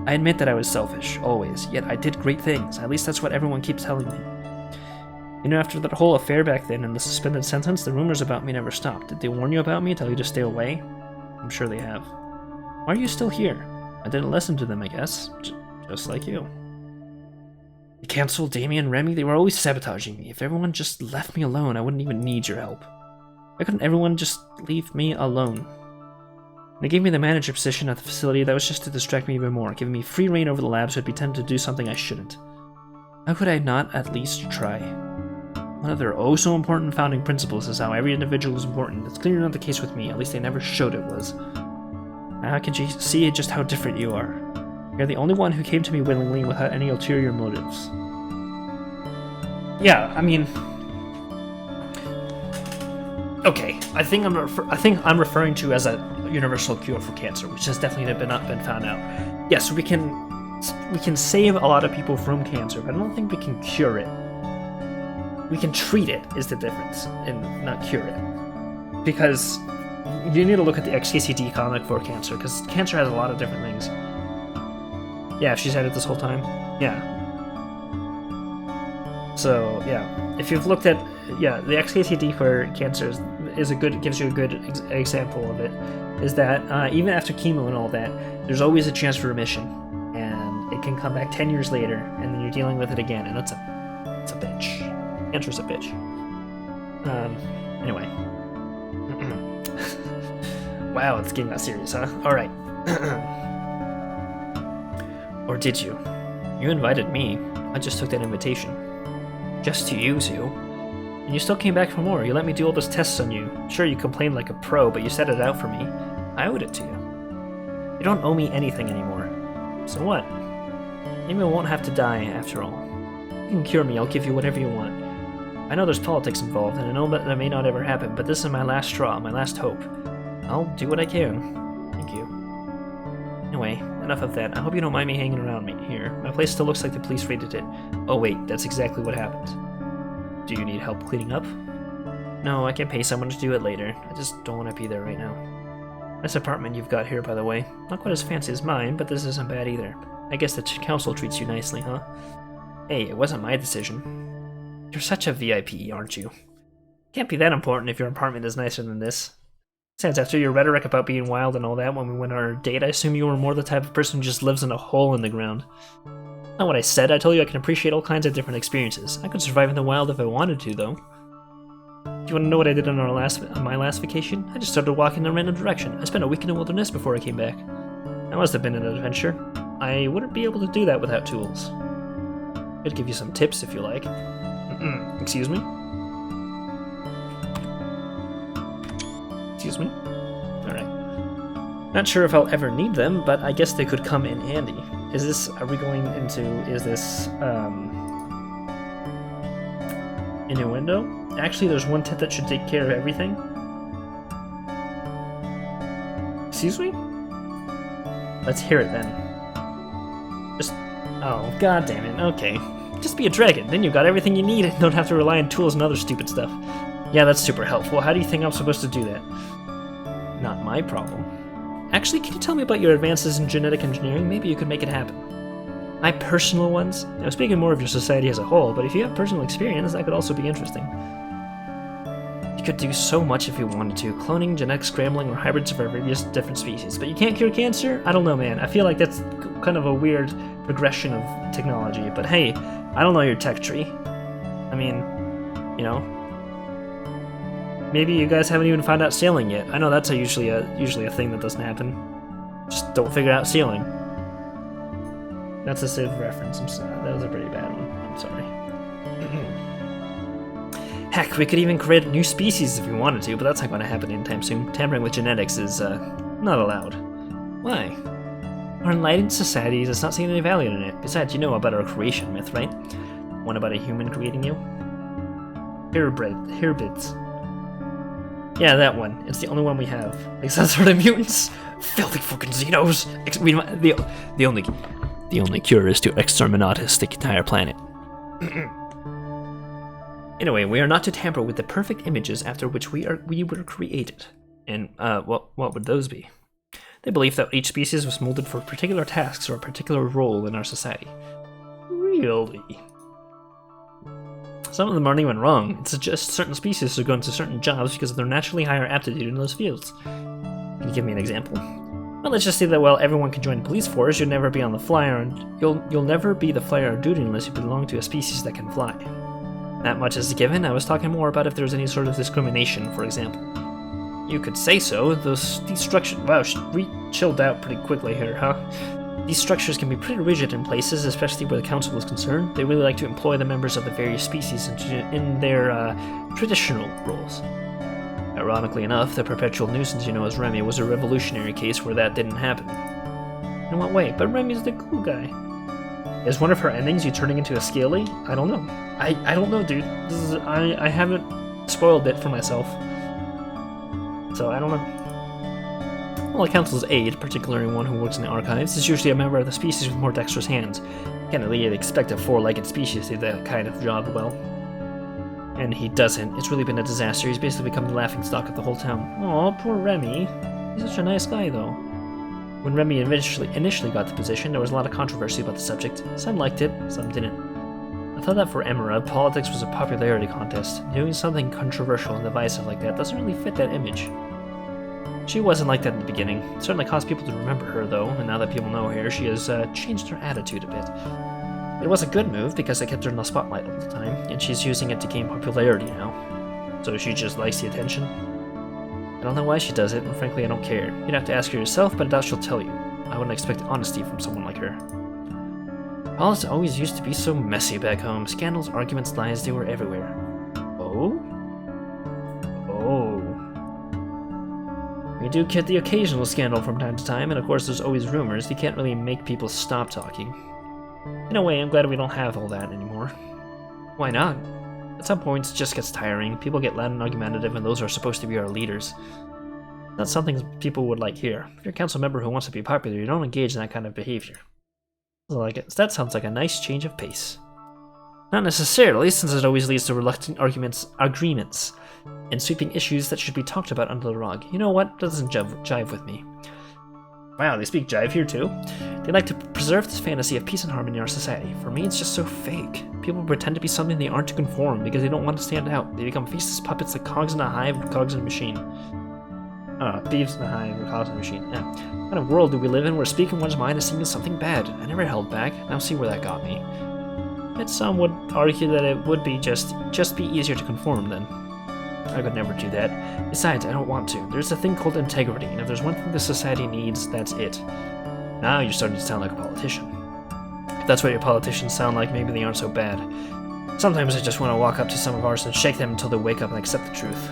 I admit that I was selfish, always, yet I did great things. At least that's what everyone keeps telling me. You know, after that whole affair back then and the suspended sentence, the rumors about me never stopped. Did they warn you about me, tell you to stay away? I'm sure they have. Why are you still here? I didn't listen to them, I guess. Just like you. Cancel, Damien, Remy, they were always sabotaging me. If everyone just left me alone, I wouldn't even need your help. Why couldn't everyone just leave me alone? They gave me the manager position at the facility. That was just to distract me even more, giving me free reign over the labs, so I'd be tempted to do something I shouldn't. How could I not at least try? One of their oh-so important founding principles is how every individual is important. It's clearly not the case with me, at least they never showed it was. Now can you see just how different you are? You're the only one who came to me willingly without any ulterior motives. Yeah, I mean... Okay, I think I'm referring to as a universal cure for cancer, which has definitely not been found out. Yes, we can save a lot of people from cancer, but I don't think we can cure it. We can treat it is the difference, and not cure it. Because you need to look at the XKCD comic for cancer, because cancer has a lot of different things. Yeah, she's had it this whole time. Yeah. So, yeah. If you've looked at... Yeah, the XKCD for cancer gives you a good example of it. Is that even after chemo and all that, there's always a chance for remission. And it can come back 10 years later, and then you're dealing with it again, and it's a bitch. Cancer's a bitch. Anyway. Wow, it's getting that serious, huh? Alright. Or did you? You invited me. I just took that invitation. Just to use you. And you still came back for more. You let me do all those tests on you. Sure, you complained like a pro, but you set it out for me. I owed it to you. You don't owe me anything anymore. So what? Maybe I won't have to die after all. You can cure me, I'll give you whatever you want. I know there's politics involved, and I know that may not ever happen, but this is my last straw, my last hope. I'll do what I can. Thank you. Anyway, enough of that. I hope you don't mind me hanging around here. My place still looks like the police raided it. Oh wait, that's exactly what happened. Do you need help cleaning up? No, I can pay someone to do it later. I just don't want to be there right now. Nice apartment you've got here, by the way. Not quite as fancy as mine, but this isn't bad either. I guess the council treats you nicely, huh? Hey, it wasn't my decision. You're such a VIP, aren't you? Can't be that important if your apartment is nicer than this. Since after your rhetoric about being wild and all that when we went on our date, I assume you were more the type of person who just lives in a hole in the ground. Not what I said. I told you I can appreciate all kinds of different experiences. I could survive in the wild if I wanted to, though. Do you want to know what I did on my last vacation? I just started walking in a random direction. I spent a week in the wilderness before I came back. That must have been an adventure. I wouldn't be able to do that without tools. I'd give you some tips if you like. Excuse me? Excuse me? Alright. Not sure if I'll ever need them, but I guess they could come in handy. Are we going into, is this, innuendo? Actually, there's one tip that should take care of everything. Excuse me? Let's hear it then. Oh, god damn it, okay. Just be a dragon, then you've got everything you need and don't have to rely on tools and other stupid stuff. Yeah, that's super helpful. How do you think I'm supposed to do that? Not my problem. Actually, can you tell me about your advances in genetic engineering? Maybe you could make it happen. My personal ones? Now, speaking more of your society as a whole, but if you have personal experience, that could also be interesting. You could do so much if you wanted to. Cloning, genetic scrambling, or hybrids of various different species. But you can't cure cancer? I don't know, man. I feel like that's kind of a weird progression of technology. But hey, I don't know your tech tree. I mean, you know, maybe you guys haven't even found out sailing yet. I know that's usually a thing that doesn't happen. Just don't figure out sailing. That's a Civ reference. I'm sorry. That was a pretty bad one. I'm sorry. Heck, we could even create a new species if we wanted to, but that's not going to happen anytime soon. Tampering with genetics is not allowed. Why? Our enlightened society does not see any value in it. Besides, you know about our creation myth, right? One about a human creating you? Herbids. Yeah, that one. It's the only one we have. Like some sort of mutants. Filthy fucking Xenos. The only cure is to exterminate the entire planet. Anyway, we are not to tamper with the perfect images after which we were created. And what would those be? They believe that each species was molded for particular tasks or a particular role in our society. Really? Some of them aren't even wrong. It suggests certain species are going to certain jobs because of their naturally higher aptitude in those fields. Can you give me an example? Well, let's just say that while everyone can join the police force, you'll never be on the flyer, and you'll never be the flyer of duty unless you belong to a species that can fly. That much is a given. I was talking more about if there's any sort of discrimination, for example. You could say so. These structures... Wow, we chilled out pretty quickly here, huh? These structures can be pretty rigid in places, especially where the council is concerned. They really like to employ the members of the various species in their traditional roles. Ironically enough, the perpetual nuisance you know as Remy was a revolutionary case where that didn't happen. In what way? But Remy's the cool guy. Is one of her endings you turning into a Scaly? I don't know. I don't know, dude. I haven't spoiled it for myself. So I don't know. Well, a council's aide, particularly one who works in the archives, is usually a member of the species with more dexterous hands. Can't really expect a four-legged species to do that kind of job well. And he doesn't. It's really been a disaster. He's basically become the laughingstock of the whole town. Aw, poor Remy. He's such a nice guy, though. When Remy initially got the position, there was a lot of controversy about the subject. Some liked it, some didn't. I thought that for Emira, politics was a popularity contest. Doing something controversial and divisive like that doesn't really fit that image. She wasn't like that in the beginning. It certainly caused people to remember her, though, and now that people know her, she has changed her attitude a bit. It was a good move because it kept her in the spotlight all the time, and she's using it to gain popularity now. So she just likes the attention. I don't know why she does it, and frankly I don't care. You'd have to ask her yourself, but I doubt she'll tell you. I wouldn't expect honesty from someone like her. Politics always used to be so messy back home. Scandals, arguments, lies, they were everywhere. Oh? Oh. We do get the occasional scandal from time to time, and of course there's always rumors. You can't really make people stop talking. In a way, I'm glad we don't have all that anymore. Why not? At some points, it just gets tiring. People get loud and argumentative, and those are supposed to be our leaders. That's something people would like here. If you're a council member who wants to be popular, you don't engage in that kind of behavior. That sounds like a nice change of pace. Not necessarily, since it always leads to reluctant agreements, and sweeping issues that should be talked about under the rug. You know what? Doesn't jive with me. Wow, they speak jive here too? They like to preserve this fantasy of peace and harmony in our society. For me, it's just so fake. People pretend to be something they aren't to conform because they don't want to stand out. They become faceless puppets like cogs in a hive or cogs in a machine. Thieves in a hive or cogs in a machine. Yeah. What kind of world do we live in where speaking one's mind is seen as something bad? I never held back. Now see where that got me. Yet some would argue that it would be just be easier to conform then. I could never do that. Besides, I don't want to. There's a thing called integrity, and if there's one thing the society needs, that's it. Now you're starting to sound like a politician. If that's what your politicians sound like. Maybe they aren't so bad. Sometimes I just want to walk up to some of ours and shake them until they wake up and accept the truth.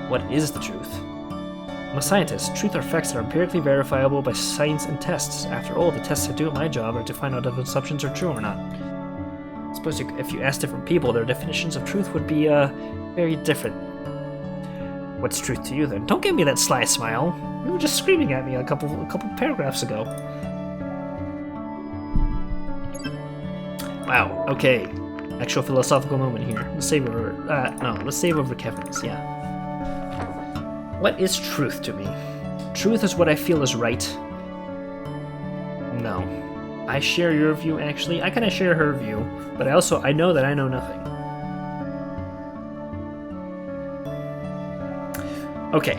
What is the truth? I'm a scientist. Truth are facts that are empirically verifiable by science and tests. After all, the tests I do at my job are to find out if assumptions are true or not. I suppose if you ask different people, their definitions of truth would be very different. What's truth to you then? Don't give me that sly smile. You were just screaming at me a couple paragraphs ago. Wow. Okay. Actual philosophical moment here. Let's save over. Let's save over Kevin's. Yeah. What is truth to me? Truth is what I feel is right. No. I share your view, actually. I kind of share her view, but I know that I know nothing. Okay.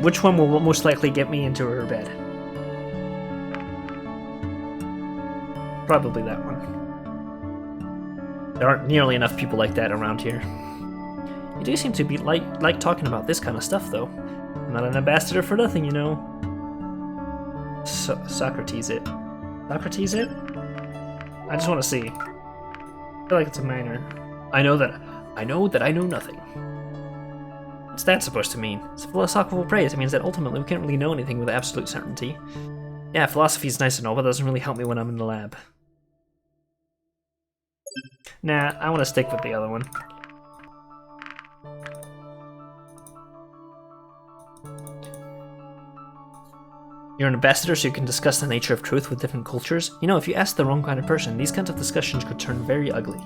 Which one will most likely get me into her bed? Probably that one. There aren't nearly enough people like that around here. You do seem to be like talking about this kind of stuff, though. I'm not an ambassador for nothing, you know. Socrates it. Socrates it? I just want to see. I feel like it's a minor. I know that I know nothing. What's that supposed to mean? It's a philosophical phrase. It means that ultimately we can't really know anything with absolute certainty. Yeah, philosophy's nice and all, but it doesn't really help me when I'm in the lab. Nah, I want to stick with the other one. You're an ambassador, so you can discuss the nature of truth with different cultures. You know, if you ask the wrong kind of person, these kinds of discussions could turn very ugly.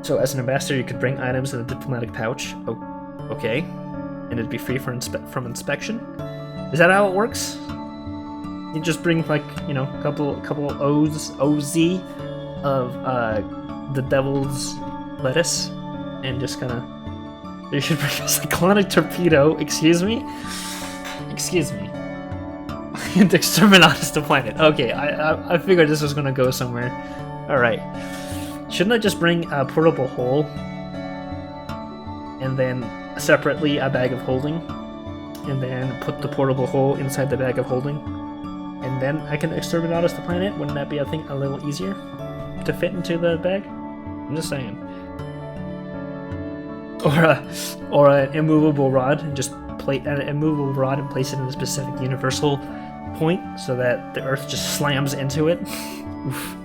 So, as an ambassador, you could bring items in a diplomatic pouch. Oh, okay. And it'd be free from inspection? Is that how it works? You just bring, like, you know, a couple OZ of the devil's lettuce, and just kind of. You should bring a cyclonic torpedo. Excuse me? Excuse me. And exterminatus the planet. Okay, I figured this was gonna go somewhere. Alright. Shouldn't I just bring a portable hole? And then separately a bag of holding? And then put the portable hole inside the bag of holding? And then I can exterminatus the planet? Wouldn't that be, I think, a little easier to fit into the bag? I'm just saying. Or an immovable rod, and just place an immovable rod and place it in a specific universal point so that the Earth just slams into it. Oof.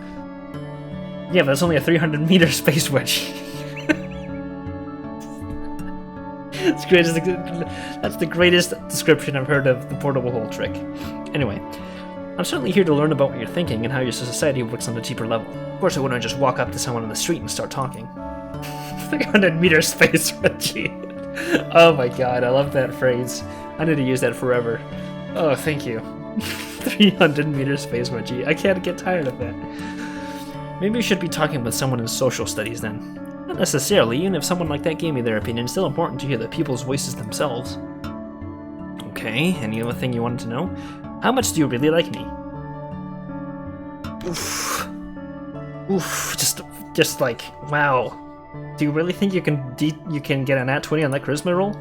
Yeah, but that's only a 300-meter space wedge. That's the greatest description I've heard of the portable hole trick. Anyway, I'm certainly here to learn about what you're thinking and how your society works on a deeper level. Of course, I wouldn't just walk up to someone on the street and start talking. 300-meter space wedgie. Oh my god, I love that phrase. I need to use that forever. Oh, thank you. 300-meter space wedgie. I can't get tired of that. Maybe we should be talking with someone in social studies then. Not necessarily, even if someone like that gave me their opinion, it's still important to hear the people's voices themselves. Okay, any other thing you wanted to know? How much do you really like me? Oof. Oof, just like, wow. Do you really think you can get a nat 20 on that charisma roll?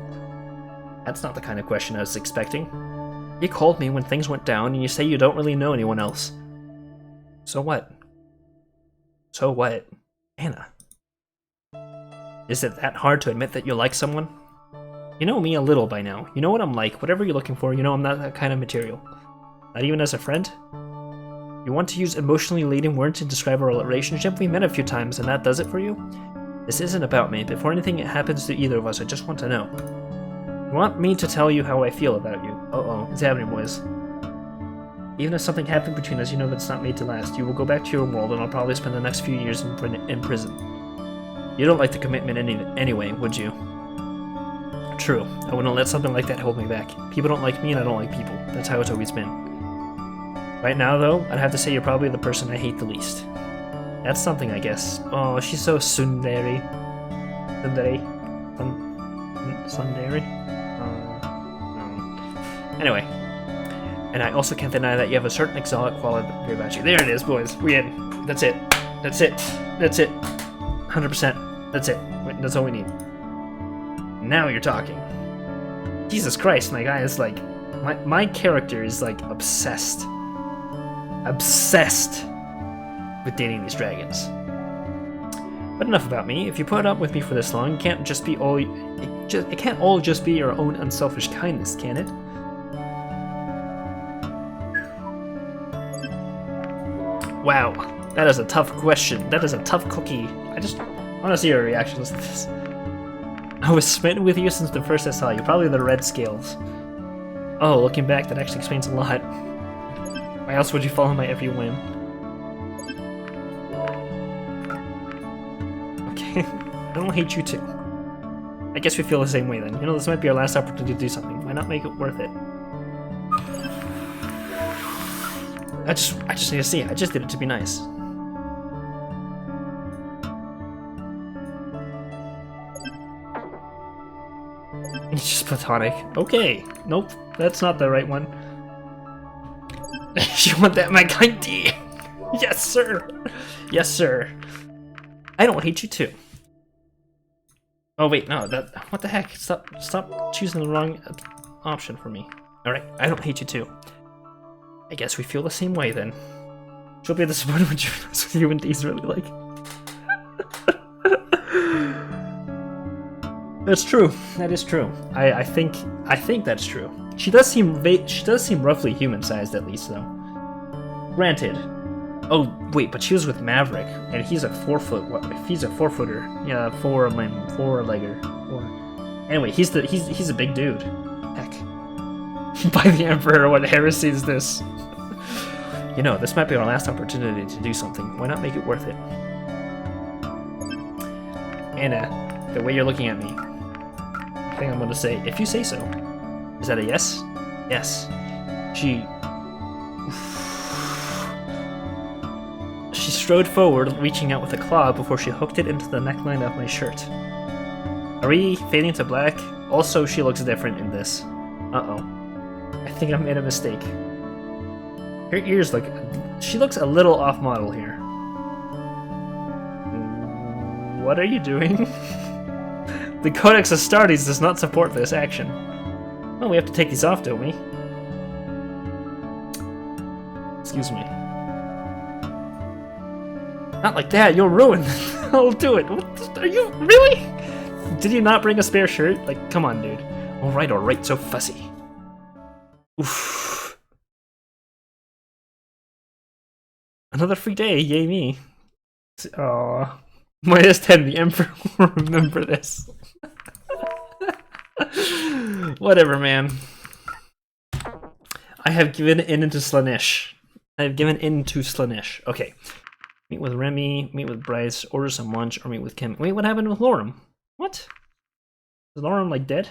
That's not the kind of question I was expecting. You called me when things went down, and you say you don't really know anyone else. So what? So what? Anna. Is it that hard to admit that you like someone? You know me a little by now. You know what I'm like. Whatever you're looking for, you know I'm not that kind of material. Not even as a friend? You want to use emotionally laden words to describe our relationship? We met a few times, and that does it for you? This isn't about me. Before anything happens to either of us, I just want to know. You want me to tell you how I feel about you? Uh-oh, it's happening, boys. Even if something happened between us, you know that's not made to last. You will go back to your world, and I'll probably spend the next few years in prison. You don't like the commitment anyway, would you? True. I wouldn't let something like that hold me back. People don't like me, and I don't like people. That's how it's always been. Right now, though, I'd have to say you're probably the person I hate the least. That's something, I guess. Oh, she's so tsundere. Tsundere? Tsundere? Anyway. And I also can't deny that you have a certain exotic quality about you. There it is, boys. We in. That's it. That's it. That's it. 100%. That's it. That's all we need. Now you're talking. Jesus Christ, my guy is like... My character is like obsessed obsessed with dating these dragons. But enough about me. If you put up with me for this long, it can't just be all. It can't all just be your own unselfish kindness, can it? Wow, that is a tough question. That is a tough cookie. I want to see your reactions to this. I was smitten with you since the first I saw you. Probably the red scales. Oh, looking back, that actually explains a lot. Why else would you follow my every whim? Okay, I don't hate you too. I guess we feel the same way then. You know, this might be our last opportunity to do something. Why not make it worth it? I just need to see it. I just did it to be nice. It's just platonic. Okay. Nope. That's not the right one. You want that, my kindie? Yes, sir. Yes, sir. I don't hate you too. Oh wait, no. What the heck? Stop choosing the wrong option for me. All right. I don't hate you too. I guess we feel the same way then. She'll be disappointed when she realizes what you and Dee's really like. That's true. That is true. I think that's true. She does seem roughly human-sized at least, though. Granted. Oh wait, but she was with Maverick, and he's a 4 foot. If he's a 4-footer, yeah, 4-legger. Anyway, he's a big dude. Heck. By the Emperor, what heresy is this? You know, this might be our last opportunity to do something. Why not make it worth it? Anna, the way you're looking at me, I think I'm gonna say, if you say so. Is that a yes? Yes. She strode forward, reaching out with a claw before she hooked it into the neckline of my shirt. Are we fading to black? Also, she looks different in this. Uh-oh. I think I made a mistake. Her ears look... She looks a little off-model here. What are you doing? The Codex Astartes does not support this action. Oh, we have to take these off, don't we? Excuse me. Not like that, you'll ruin. I'll do it. What, are you... Really? Did you not bring a spare shirt? Like, come on, dude. Alright, so fussy. Oof. Another free day, yay me. Aww. -10, the Emperor will remember this. Whatever, man. I have given in to Slaanesh. Okay. Meet with Remy, meet with Bryce, order some lunch, or meet with Kim. Wait, what happened with Lorem? What? Is Lorem, like, dead?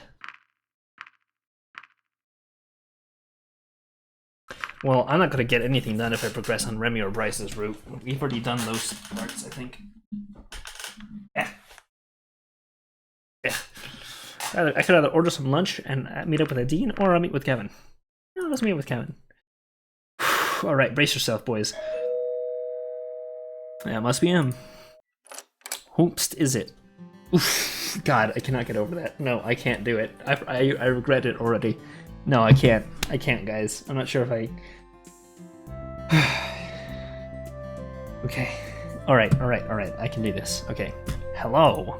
Well, I'm not gonna get anything done if I progress on Remy or Bryce's route. We've already done those parts, I think. Yeah. I could either order some lunch and meet up with Adine, or I'll meet with Kevin. No, let's meet with Kevin. Alright, brace yourself, boys. Yeah, it must be him. Whoopst is it? Oof, God, I cannot get over that. No, I can't do it. I regret it already. No, I can't. I can't, guys. I'm not sure if I... Okay. Alright. I can do this. Okay. Hello.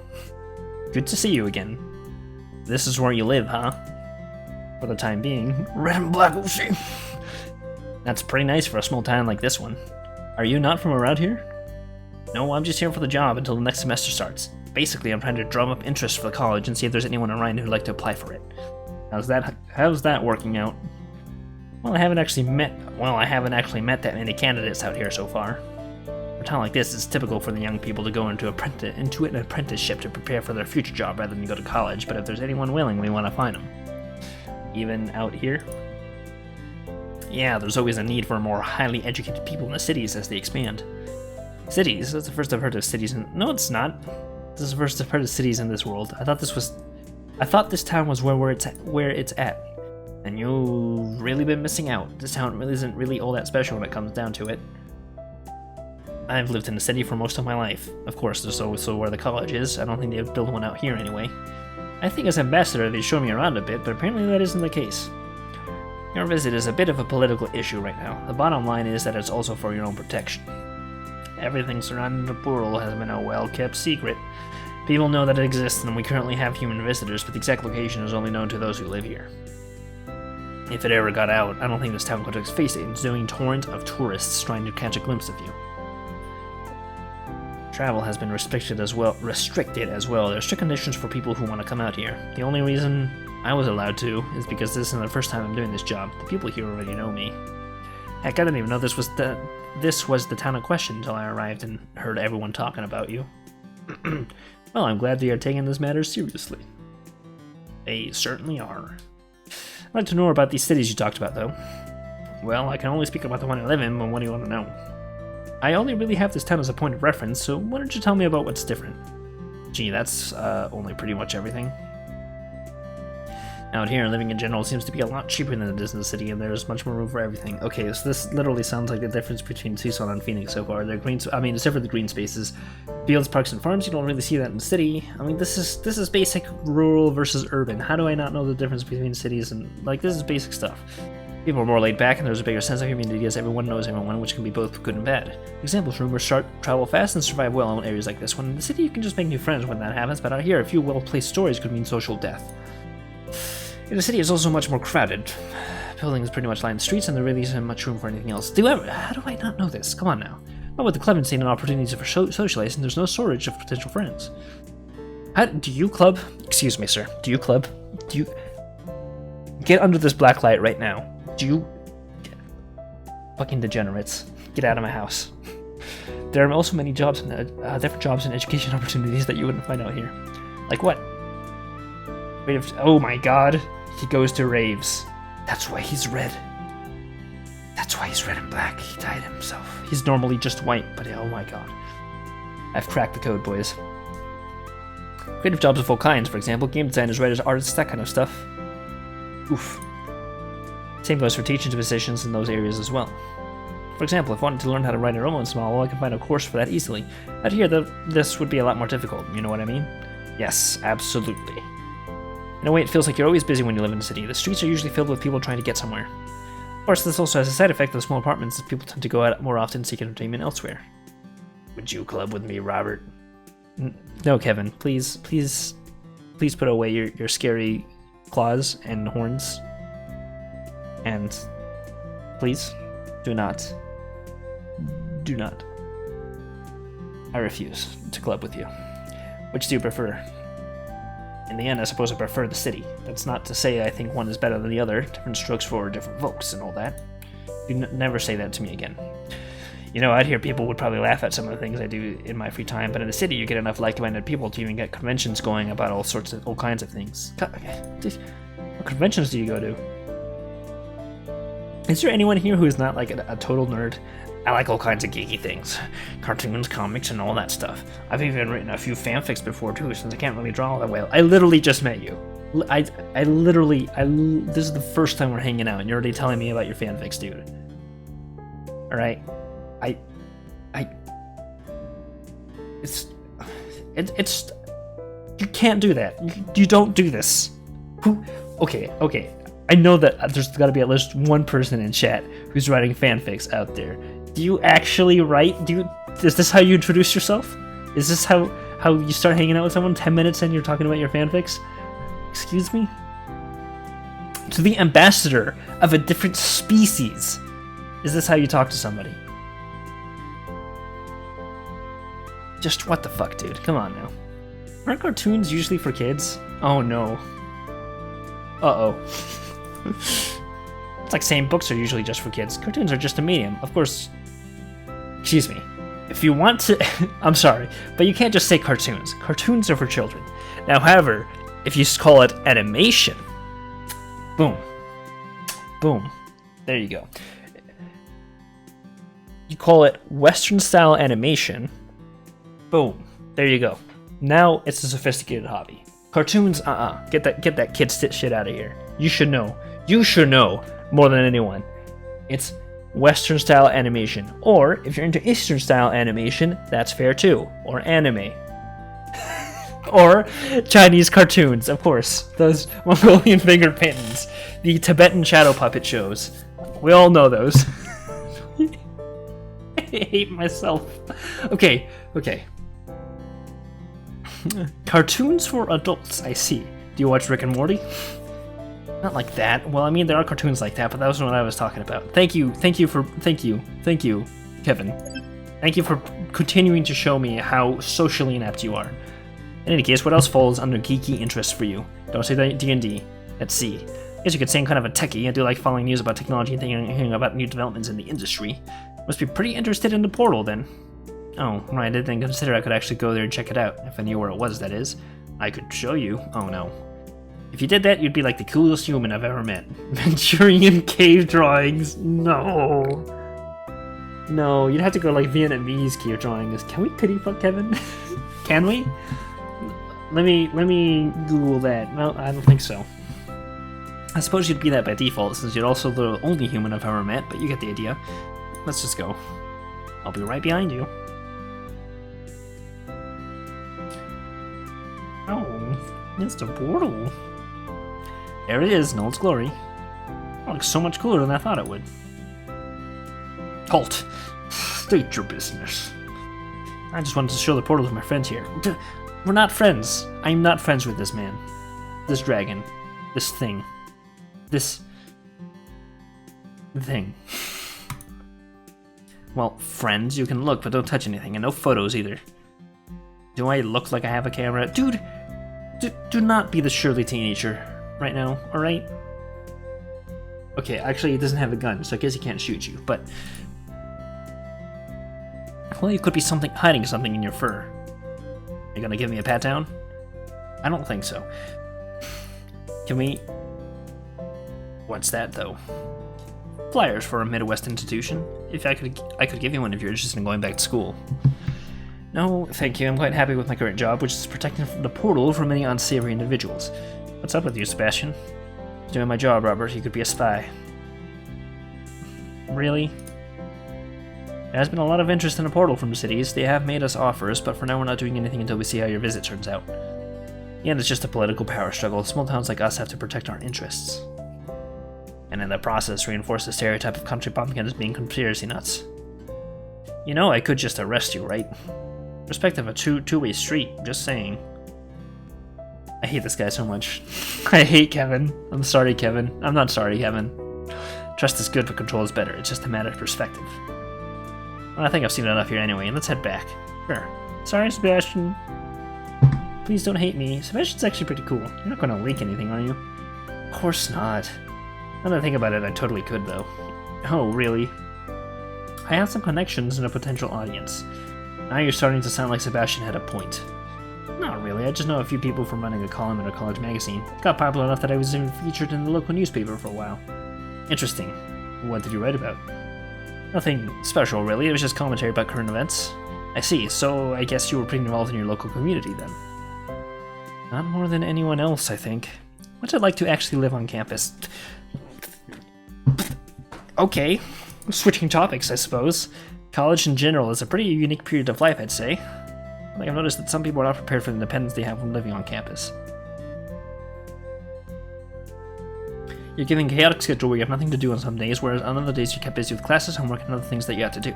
Good to see you again. This is where you live, huh? For the time being. Red and black ocean. That's pretty nice for a small town like this one. Are you not from around here? No, I'm just here for the job until the next semester starts. Basically, I'm trying to drum up interest for the college and see if there's anyone around who'd like to apply for it. How's that working out? Well, I haven't actually met that many candidates out here so far. For a town like this, it's typical for the young people to go into an apprenticeship to prepare for their future job rather than go to college, but if there's anyone willing, we want to find them. Even out here? Yeah, there's always a need for more highly educated people in the cities as they expand. Cities? That's the first I've heard of cities in... No, it's not. This is the first I've heard of cities in this world. I thought this town was where it's at. And you've really been missing out. This town really isn't really all that special when it comes down to it. I've lived in a city for most of my life. Of course, there's also where the college is. I don't think they'd build one out here anyway. I think as ambassador they'd show me around a bit, but apparently that isn't the case. Your visit is a bit of a political issue right now. The bottom line is that it's also for your own protection. Everything surrounding the portal has been a well-kept secret. People know that it exists, and we currently have human visitors, but the exact location is only known to those who live here. If it ever got out, I don't think this town could face an ensuing torrent of tourists trying to catch a glimpse of you. Travel has been restricted as well. There are strict conditions for people who want to come out here. The only reason I was allowed to is because this is the first time I'm doing this job. The people here already know me. Heck, I didn't even know this was the town in question until I arrived and heard everyone talking about you. Well, I'm glad they are taking this matter seriously. They certainly are. I'd like to know more about these cities you talked about, though. Well, I can only speak about the one I live in, but what do you want to know? I only really have this town as a point of reference, so why don't you tell me about what's different? Gee, that's only pretty much everything. Out here, living in general seems to be a lot cheaper than it is in the city, and there's much more room for everything. Okay, so this literally sounds like the difference between Tucson and Phoenix so far. Except for the green spaces, fields, parks, and farms. You don't really see that in the city. I mean, this is basic rural versus urban. How do I not know the difference between cities and this is basic stuff. People are more laid back, and there's a bigger sense of community as everyone knows everyone, which can be both good and bad. Examples: rumors travel fast and survive well in areas like this one. In the city, you can just make new friends when that happens, but out here, a few well-placed stories could mean social death. In the city, it's also much more crowded. Buildings pretty much line the streets, and there really isn't much room for anything else. How do I not know this? Come on now. But with the club scene and opportunities for socializing, there's no shortage of potential friends. Do you club? Excuse me, sir. Do you club? Do you... Get under this black light right now. Do you... Fucking degenerates. Get out of my house. There are also many jobs and different jobs and education opportunities that you wouldn't find out here. Like what? Oh my god. He goes to raves. That's why he's red. That's why he's red and black. He dyed himself. He's normally just white, but oh my god. I've cracked the code, boys. Creative jobs of all kinds, for example, game designers, writers, artists, that kind of stuff. Oof. Same goes for teaching positions in those areas as well. For example, if I wanted to learn how to write a romance novel, I can find a course for that easily. Out here, this would be a lot more difficult, you know what I mean? Yes, absolutely. In a way, it feels like you're always busy when you live in the city. The streets are usually filled with people trying to get somewhere. Of course, this also has a side effect of small apartments, as people tend to go out more often and seek entertainment elsewhere. Would you club with me, Robert? No, Kevin. Please put away your scary claws and horns. And please, do not. I refuse to club with you. Which do you prefer? In the end, I suppose I prefer the city. That's not to say I think one is better than the other. Different strokes for different folks and all that. You never say that to me again. You know, out here people would probably laugh at some of the things I do in my free time, but in the city you get enough like-minded people to even get conventions going about all kinds of things. What conventions do you go to? Is there anyone here who is not like a total nerd? I like all kinds of geeky things. Cartoons, comics, and all that stuff. I've even written a few fanfics before too, since I can't really draw that well. I literally just met you. This is the first time we're hanging out, and you're already telling me about your fanfics, dude. Alright? It's... You can't do that. You don't do this. Okay. I know that there's gotta be at least one person in chat who's writing fanfics out there. Do you actually write? Is this how you introduce yourself? Is this how you start hanging out with someone 10 minutes and you're talking about your fanfics? Excuse me? To the ambassador of a different species. Is this how you talk to somebody? Just what the fuck, dude? Come on now. Aren't cartoons usually for kids? Oh no. Uh-oh. It's like saying books are usually just for kids. Cartoons are just a medium. Of course... Excuse me. If you want to... I'm sorry, but you can't just say cartoons. Cartoons are for children. Now, however, if you call it animation... Boom. Boom. There you go. You call it Western-style animation... Boom. There you go. Now it's a sophisticated hobby. Cartoons, Get that kid shit out of here. You should know. You should know more than anyone. It's Western style animation. Or if you're into Eastern style animation, that's fair too. Or anime. Or Chinese cartoons, of course. Those Mongolian finger paintings. The Tibetan shadow puppet shows. We all know those. I hate myself. Okay. Cartoons for adults, I see. Do you watch Rick and Morty? Not like that. Well, I mean, there are cartoons like that, but that wasn't what I was talking about. Thank you, Kevin. Thank you for continuing to show me how socially inept you are. In any case, what else falls under geeky interests for you? Don't say that D&D. Let's see. I guess you could say I'm kind of a techie. I do like following news about technology and hearing about new developments in the industry. Must be pretty interested in the portal, then. Oh, right, I didn't consider I could actually go there and check it out. If I knew where it was, that is. I could show you. Oh, no. If you did that, you'd be like the coolest human I've ever met. Manchurian cave drawings. No. No, you'd have to go like Vietnamese cave drawings. Can we pity fuck Kevin? Can we? Let me Google that. No, I don't think so. I suppose you'd be that by default, since you're also the only human I've ever met, but you get the idea. Let's just go. I'll be right behind you. Oh, it's the portal. There it is in all its glory. It looks so much cooler than I thought it would. Halt! State your business. I just wanted to show the portal to my friends here. We're not friends. I'm not friends with this man. This dragon. This thing. This... thing. Well, friends, you can look, but don't touch anything, and no photos either. Do I look like I have a camera? Dude! Do not be the Shirley teenager right now, alright? Okay, actually, he doesn't have a gun, so I guess he can't shoot you, but... well, you could be hiding something in your fur. You gonna give me a pat down? I don't think so. Can we... what's that, though? Flyers for a Midwest institution. If I could give you one if you're interested in going back to school. No, thank you. I'm quite happy with my current job, which is protecting the portal from any unsavory individuals. What's up with you, Sebastian? Doing my job, Robert. You could be a spy. Really? There has been a lot of interest in the portal from cities. They have made us offers, but for now we're not doing anything until we see how your visit turns out. In the end, it's just a political power struggle. Small towns like us have to protect our interests. And in the process, reinforce the stereotype of country bumpkin as being conspiracy nuts. You know, I could just arrest you, right? Respect of a two-way street, just saying. I hate this guy so much. I hate Kevin. I'm sorry, Kevin. I'm not sorry, Kevin. Trust is good, but control is better. It's just a matter of perspective. Well, I think I've seen enough here anyway, and let's head back. Sure. Sorry, Sebastian. Please don't hate me. Sebastian's actually pretty cool. You're not going to leak anything, are you? Of course not. Now that I think about it, I totally could, though. Oh, really? I have some connections in a potential audience. Now you're starting to sound like Sebastian had a point. Not really, I just know a few people from running a column in a college magazine. It got popular enough that I was even featured in the local newspaper for a while. Interesting. What did you write about? Nothing special, really. It was just commentary about current events. I see, so I guess you were pretty involved in your local community then. Not more than anyone else, I think. What's it like to actually live on campus? Okay, switching topics, I suppose. College in general is a pretty unique period of life, I'd say. I've noticed that some people are not prepared for the independence they have when living on campus. You're given a chaotic schedule where you have nothing to do on some days, whereas on other days you're kept busy with classes, homework, and other things that you have to do.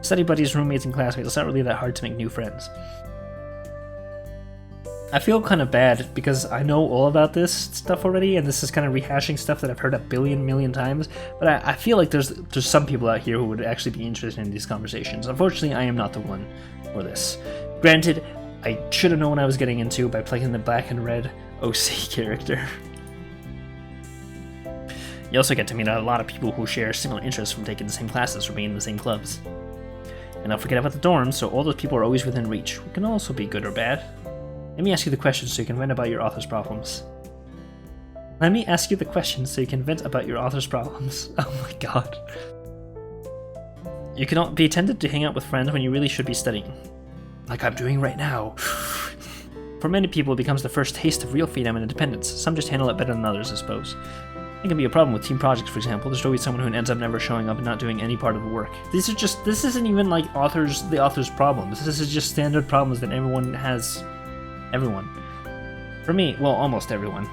Study buddies, roommates, and classmates, it's not really that hard to make new friends. I feel kind of bad because I know all about this stuff already, and this is kind of rehashing stuff that I've heard a million times, but I feel like there's some people out here who would actually be interested in these conversations. Unfortunately, I am not the one for this. Granted, I should have known what I was getting into by playing the black and red OC character. You also get to meet a lot of people who share similar interests from taking the same classes or being in the same clubs. And don't forget about the dorms, so all those people are always within reach, which can also be good or bad. Let me ask you the question so you can vent about your author's problems. Let me ask you the question so you can vent about your author's problems. Oh my god. You cannot be tempted to hang out with friends when you really should be studying. Like I'm doing right now. For many people, it becomes the first taste of real freedom and independence. Some just handle it better than others, I suppose. It can be a problem with team projects, for example. There's always someone who ends up never showing up and not doing any part of the work. This isn't even like the author's problem. This is just standard problems that everyone has everyone. For me, well, almost everyone.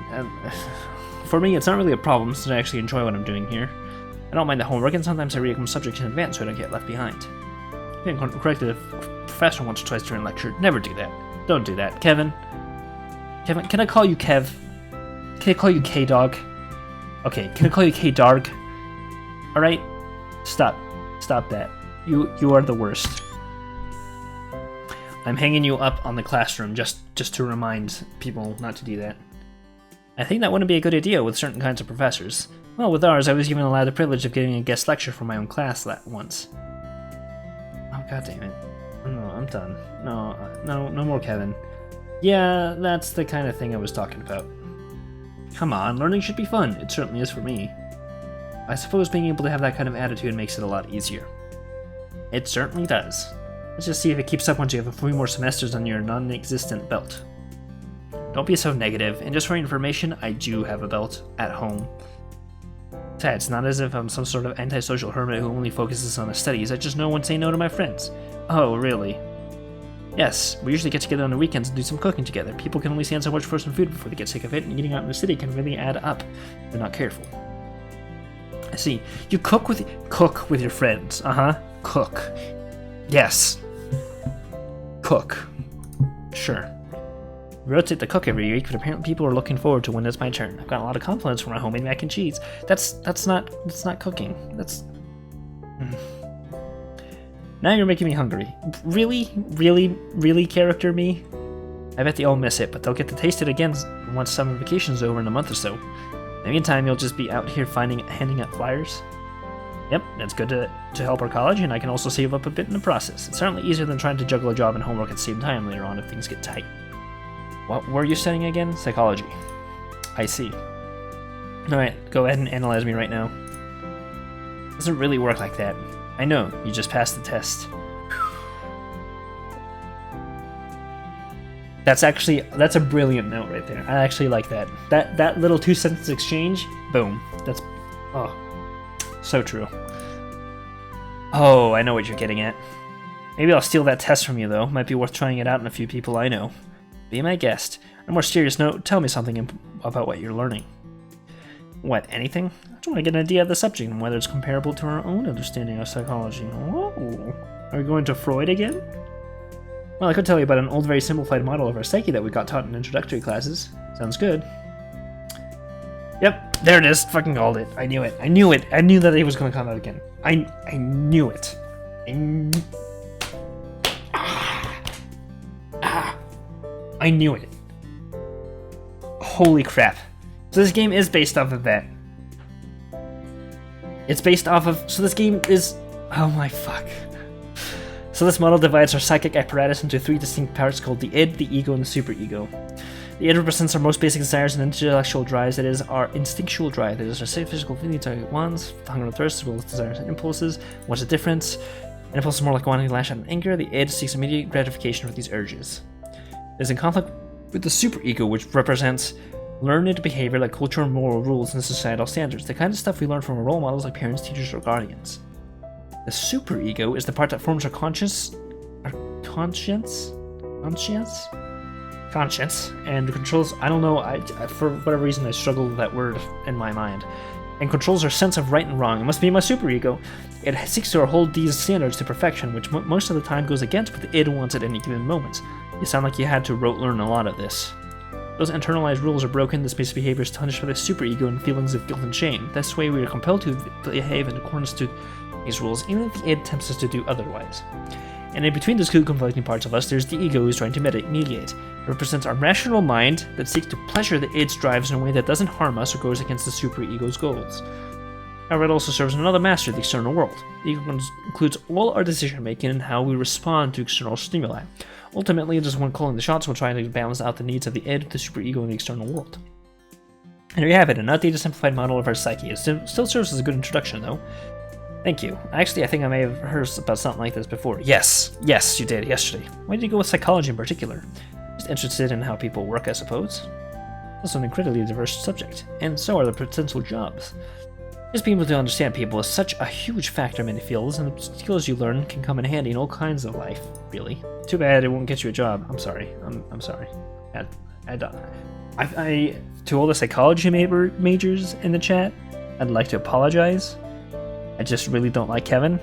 For me, it's not really a problem since I actually enjoy what I'm doing here. I don't mind the homework, and sometimes I read some subjects in advance so I don't get left behind. Being corrected a professor once or twice during lecture. Never do that. Don't do that. Kevin, can I call you Kev? Can I call you K-Dog? Okay, can I call you K-Darg? Alright? Stop that. You are the worst. I'm hanging you up on the classroom just to remind people not to do that. I think that wouldn't be a good idea with certain kinds of professors. Well, with ours, I was even allowed the privilege of getting a guest lecture from my own class once. Oh, god damn it. No, I'm done. No more Kevin. Yeah, that's the kind of thing I was talking about. Come on, learning should be fun. It certainly is for me. I suppose being able to have that kind of attitude makes it a lot easier. It certainly does. Let's just see if it keeps up once you have a few more semesters on your non-existent belt. Don't be so negative, and just for your information, I do have a belt at home. It's not as if I'm some sort of antisocial hermit who only focuses on his studies. I just know when to say no to my friends. Oh, really? Yes, we usually get together on the weekends and do some cooking together. People can only stand so much for some food before they get sick of it, and eating out in the city can really add up if they're not careful. I see. You cook with your friends. Cook. Yes. Cook. Sure. We rotate the cook every week, but apparently people are looking forward to when it's my turn. I've got a lot of compliments for my homemade mac and cheese. That's not cooking. That's... Now you're making me hungry. Really, character me? I bet they all miss it, but they'll get to taste it again once summer vacation's over in a month or so. In the meantime, you'll just be out here handing out flyers. Yep, that's good to help our college, and I can also save up a bit in the process. It's certainly easier than trying to juggle a job and homework at the same time later on if things get tight. What were you studying again? Psychology. I see. Alright, go ahead and analyze me right now. It doesn't really work like that. I know, you just passed the test. That's a brilliant note right there. I actually like that. That little 2-sentence exchange, boom. That's, oh, so true. Oh, I know what you're getting at. Maybe I'll steal that test from you though. Might be worth trying it out on a few people I know. Be my guest. On a more serious note, tell me something about what you're learning. What, anything? I just want to get an idea of the subject and whether it's comparable to our own understanding of psychology. Oh, are we going to Freud again? Well, I could tell you about an old, very simplified model of our psyche that we got taught in introductory classes. Sounds good. Yep, there it is. Fucking called it. I knew it. I knew it. I knew that he was going to come out again. I knew it. I knew it. Holy crap. So this game is based off of that. It's based off of... So this game is... Oh my fuck. So this model divides our psychic apparatus into 3 distinct parts called the id, the ego, and the superego. The id represents our most basic desires and intellectual drives, that is, our instinctual drive, that is, our physical feelings, target wants, hunger and thirst, as well as desires and impulses. What's the difference? An impulse is more like wanting to lash out in anger. The id seeks immediate gratification for these urges. It is in conflict with the superego, which represents learned behavior like culture and moral rules and societal standards, the kind of stuff we learn from our role models like parents, teachers, or guardians. The superego is the part that forms our conscience, and controls, I don't know, I for whatever reason I struggle with that word in my mind, and controls our sense of right and wrong. It must be my superego. It seeks to hold these standards to perfection, which most of the time goes against what the id wants at any given moment. You sound like you had to rote learn a lot of this. Those internalized rules are broken, this basic behavior is punished by the superego and feelings of guilt and shame. This way we are compelled to behave in accordance to these rules, even if the id tempts us to do otherwise. And in between those two conflicting parts of us, there's the ego who's trying to mediate. It represents our rational mind that seeks to pleasure the id's drives in a way that doesn't harm us or goes against the superego's goals. However, it also serves another master, the external world. The ego includes all our decision making and how we respond to external stimuli. Ultimately, it is one calling the shots while trying to balance out the needs of the id, the superego, and the external world. And there you have it, an outdated simplified model of our psyche. It still serves as a good introduction, though. Thank you. Actually, I think I may have heard about something like this before. Yes, you did, yesterday. Why did you go with psychology in particular? Just interested in how people work, I suppose. It's an incredibly diverse subject, and so are the potential jobs. Just being able to understand people is such a huge factor in many fields, and the skills you learn can come in handy in all kinds of life, really. Too bad it won't get you a job. I'm sorry. I'm sorry. To all the psychology majors in the chat, I'd like to apologize. I just really don't like Kevin.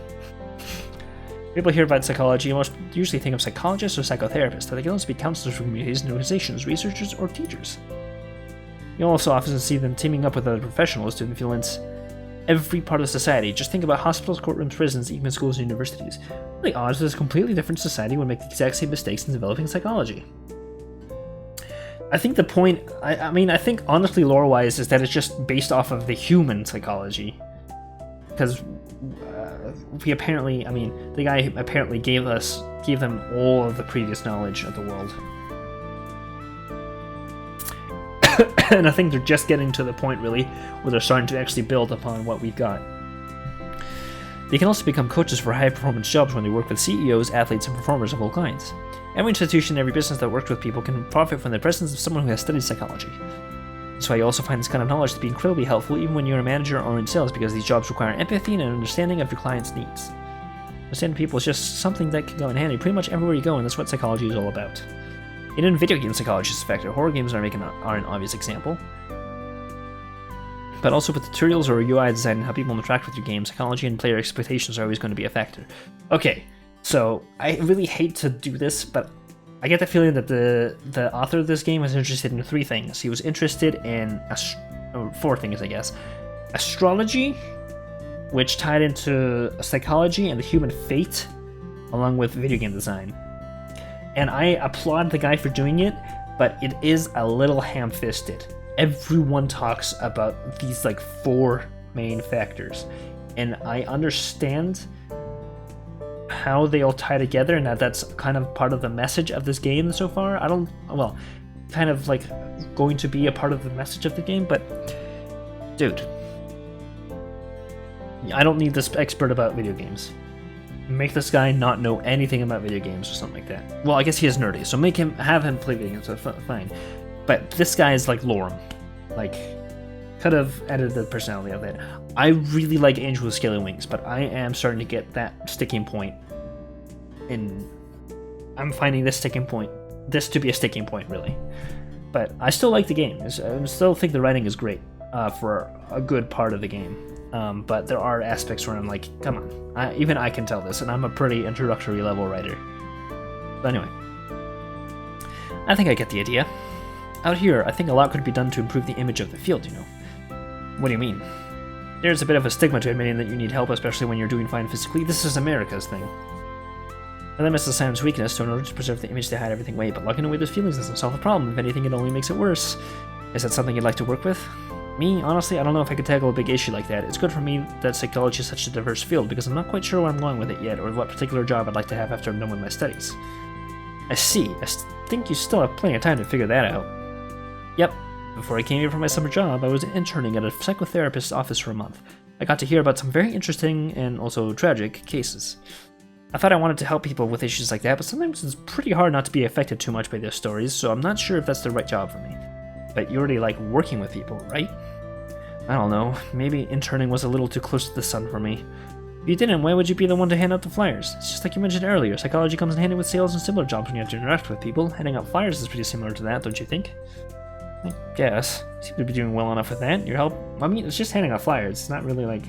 People hear about psychology most usually think of psychologists or psychotherapists, but they can also be counselors for communities and organizations, researchers, or teachers. You also often see them teaming up with other professionals to influence every part of society. Just think about hospitals, courtrooms, prisons, even schools and universities. The odds that this completely different society would make the exact same mistakes in developing psychology. I think the point, I think honestly lore-wise, is that it's just based off of the human psychology. Because we apparently, the guy apparently gave them all of the previous knowledge of the world. And I think they're just getting to the point, really, where they're starting to actually build upon what we've got. They can also become coaches for high-performance jobs when they work with CEOs, athletes, and performers of all kinds. Every institution, every business that works with people can profit from the presence of someone who has studied psychology. That's why you also find this kind of knowledge to be incredibly helpful even when you're a manager or in sales, because these jobs require empathy and an understanding of your client's needs. Understanding people is just something that can go in handy pretty much everywhere you go, and that's what psychology is all about. Even video game psychology is a factor. Horror games are an obvious example. But also with tutorials or UI design and how people interact with your game, psychology and player expectations are always going to be a factor. Okay, so I really hate to do this, but I get the feeling that the author of this game was interested in 3 things. He was interested in 4 things, I guess. Astrology, which tied into psychology and the human fate, along with video game design. And I applaud the guy for doing it, but it is a little ham-fisted. Everyone talks about these 4 main factors, and I understand how they all tie together, and that's kind of part of the message of this game so far. Kind of going to be a part of the message of the game, but dude, I don't need this expert about video games. Make this guy not know anything about video games or something like that. Well, I guess he is nerdy, so have him play video games, so fine. But this guy is like Lorem. Could have edited the personality of it. I really like Angel with Scaly Wings, but I am starting to get that sticking point. I'm finding this to be a sticking point, really. But I still like the game. I still think the writing is great for a good part of the game. But there are aspects where I'm like, come on, even I can tell this, and I'm a pretty introductory level writer. But anyway, I think I get the idea. Out here, I think a lot could be done to improve the image of the field, you know. What do you mean? There's a bit of a stigma to admitting that you need help, especially when you're doing fine physically. This is America's thing. And that misses Sam's weakness, so in order to preserve the image, they hide everything away, but locking away those feelings doesn't solve the problem. If anything, it only makes it worse. Is that something you'd like to work with? Me, honestly, I don't know if I could tackle a big issue like that. It's good for me that psychology is such a diverse field, because I'm not quite sure where I'm going with it yet, or what particular job I'd like to have after I'm done with my studies. I see. I think you still have plenty of time to figure that out. Yep. Before I came here for my summer job, I was interning at a psychotherapist's office for a month. I got to hear about some very interesting and also tragic cases. I thought I wanted to help people with issues like that, but sometimes it's pretty hard not to be affected too much by their stories, so I'm not sure if that's the right job for me. But you already like working with people, right? I don't know, maybe interning was a little too close to the sun for me. If you didn't, why would you be the one to hand out the flyers? It's just like you mentioned earlier, psychology comes in handy with sales and similar jobs when you have to interact with people. Handing out flyers is pretty similar to that, don't you think? I guess. You seem to be doing well enough with that. It's just handing out flyers. It's not really like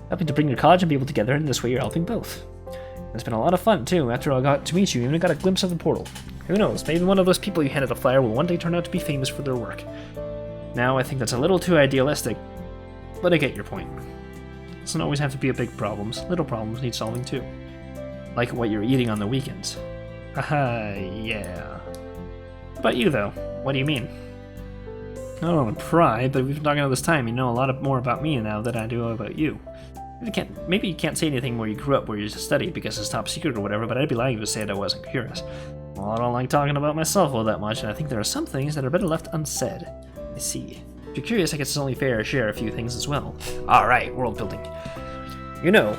helping to bring your college and people together, and this way you're helping both. And it's been a lot of fun, too. After I got to meet you, even got a glimpse of the portal. Who knows, maybe one of those people you handed a flyer will one day turn out to be famous for their work. Now, I think that's a little too idealistic, but I get your point. It doesn't always have to be big problems. Little problems need solving, too. Like what you're eating on the weekends. Haha, yeah. What about you, though? What do you mean? I don't want to pry, but we've been talking all this time. You know a lot more about me now than I do about you. Maybe you can't say anything where you grew up, where you studied, because it's top secret or whatever, but I'd be lying to say that I wasn't curious. Well, I don't like talking about myself all that much, and I think there are some things that are better left unsaid. I see. If you're curious, I guess it's only fair to share a few things as well. Alright, world building. You know,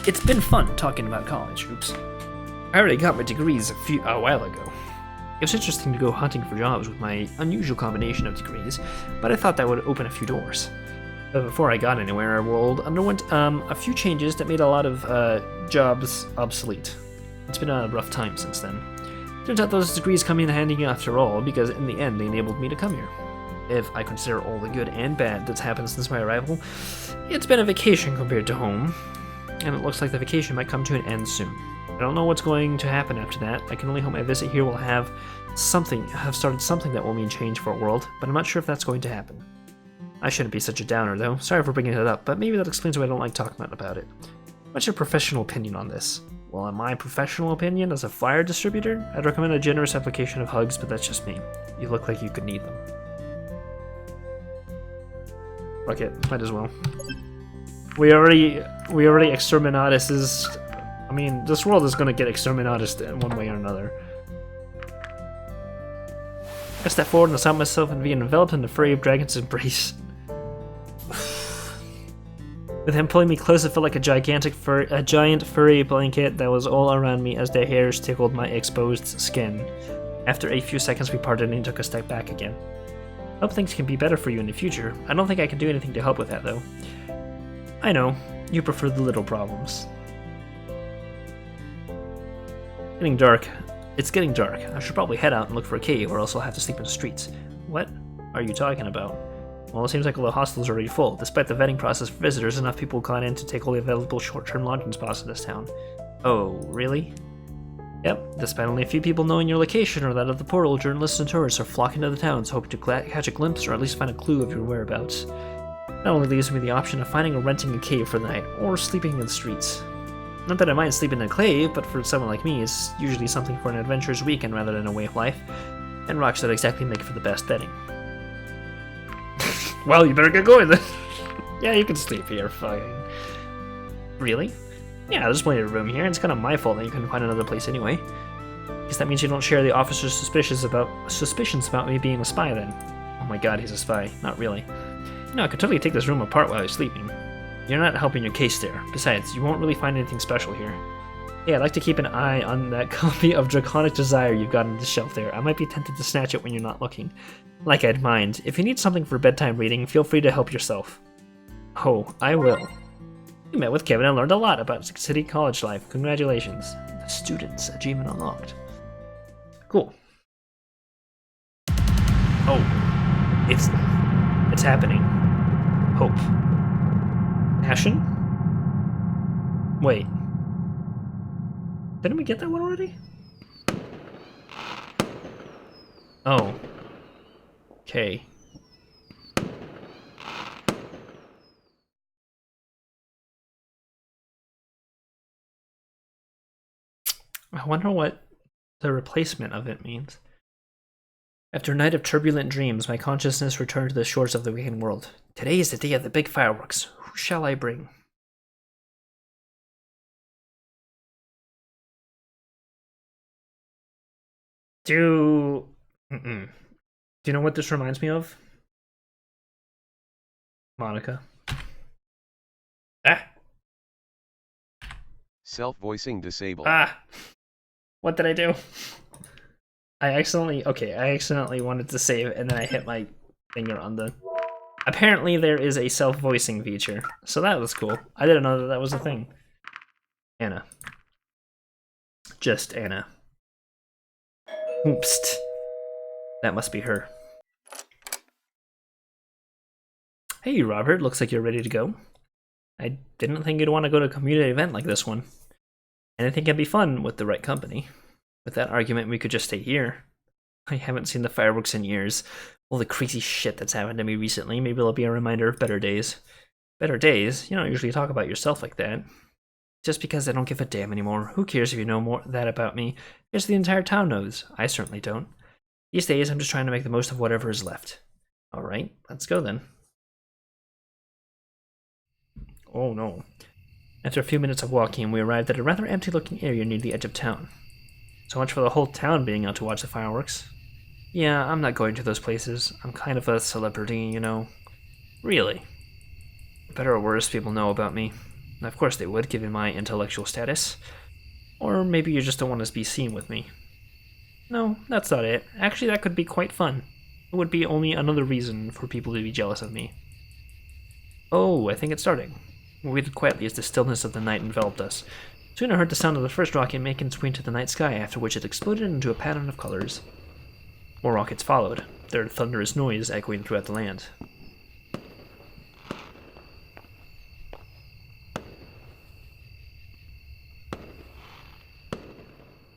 it's been fun talking about college. Oops. I already got my degrees a while ago. It was interesting to go hunting for jobs with my unusual combination of degrees, but I thought that would open a few doors. But before I got anywhere, our world underwent a few changes that made a lot of jobs obsolete. It's been a rough time since then. Turns out those degrees come in handy after all, because in the end they enabled me to come here. If I consider all the good and bad that's happened since my arrival, it's been a vacation compared to home, and it looks like the vacation might come to an end soon. I don't know what's going to happen after that. I can only hope my visit here will have started something that will mean change for our world, but I'm not sure if that's going to happen. I shouldn't be such a downer, though. Sorry for bringing it up, but maybe that explains why I don't like talking about it. What's your professional opinion on this? Well, in my professional opinion, as a flyer distributor, I'd recommend a generous application of hugs, but that's just me. You look like you could need them. Fuck it, might as well. We already exterminatus is... I mean, this world is gonna get exterminatus in one way or another. I step forward and assign myself and be enveloped in the fray of Dragon's embrace. With him pulling me close, it felt like a giant furry blanket that was all around me as their hairs tickled my exposed skin. After a few seconds, we parted and he took a step back again. Hope things can be better for you in the future. I don't think I can do anything to help with that, though. I know, you prefer the little problems. Getting dark. It's getting dark. I should probably head out and look for a cave, or else I'll have to sleep in the streets. What are you talking about? Well, it seems like all the hostels are already full. Despite the vetting process for visitors, enough people got in to take all the available short-term lodging spots in this town. Oh, really? Yep, despite only a few people knowing your location or that of the portal, journalists and tourists are flocking to the towns, hoping to catch a glimpse or at least find a clue of your whereabouts. That only leaves me the option of finding or renting a cave for the night, or sleeping in the streets. Not that I mind sleeping in a cave, but for someone like me, it's usually something for an adventurous weekend rather than a way of life, and rocks that exactly make for the best bedding. Well, you better get going then. Yeah, you can sleep here, fucking. Really? Yeah, there's plenty of room here, and it's kind of my fault that you couldn't find another place anyway. Guess that means you don't share the officer's suspicions about me being a spy then. Oh my god, he's a spy. Not really. No, I could totally take this room apart while I was sleeping. You're not helping your case there. Besides, you won't really find anything special here. Hey, I'd like to keep an eye on that copy of Draconic Desire you've got on the shelf there. I might be tempted to snatch it when you're not looking. Like I'd mind. If you need something for bedtime reading, feel free to help yourself. Oh, I will. You met with Kevin and learned a lot about City College life. Congratulations. The student's achievement unlocked. Cool. Oh. It's happening. Hope. Passion? Wait. Didn't we get that one already? Oh. Okay. I wonder what the replacement of it means. After a night of turbulent dreams, my consciousness returned to the shores of the waking world. Today is the day of the big fireworks. Who shall I bring? Do you know what this reminds me of? Monica. Ah! Self-voicing disabled. Ah! What did I do? I accidentally wanted to save and then I hit my finger on the... Apparently there is a self-voicing feature, so that was cool. I didn't know that that was a thing. Anna. Just Anna. Oops. That must be her. Hey, Robert. Looks like you're ready to go. I didn't think you'd want to go to a community event like this one. Anything can be fun with the right company. With that argument, we could just stay here. I haven't seen the fireworks in years. All the crazy shit that's happened to me recently. Maybe it'll be a reminder of better days. Better days? You don't usually talk about yourself like that. Just because I don't give a damn anymore. Who cares if you know more that about me? Guess the entire town knows. I certainly don't. These days, I'm just trying to make the most of whatever is left. Alright, let's go then. Oh no. After a few minutes of walking, we arrived at a rather empty-looking area near the edge of town. So much for the whole town being out to watch the fireworks. Yeah, I'm not going to those places. I'm kind of a celebrity, you know. Really. Better or worse, people know about me. Of course they would, given my intellectual status. Or maybe you just don't want to be seen with me. No, that's not it. Actually, that could be quite fun. It would be only another reason for people to be jealous of me. Oh, I think it's starting. We waited quietly as the stillness of the night enveloped us. Soon I heard the sound of the first rocket making its way into the night sky, after which it exploded into a pattern of colors. More rockets followed, their thunderous noise echoing throughout the land.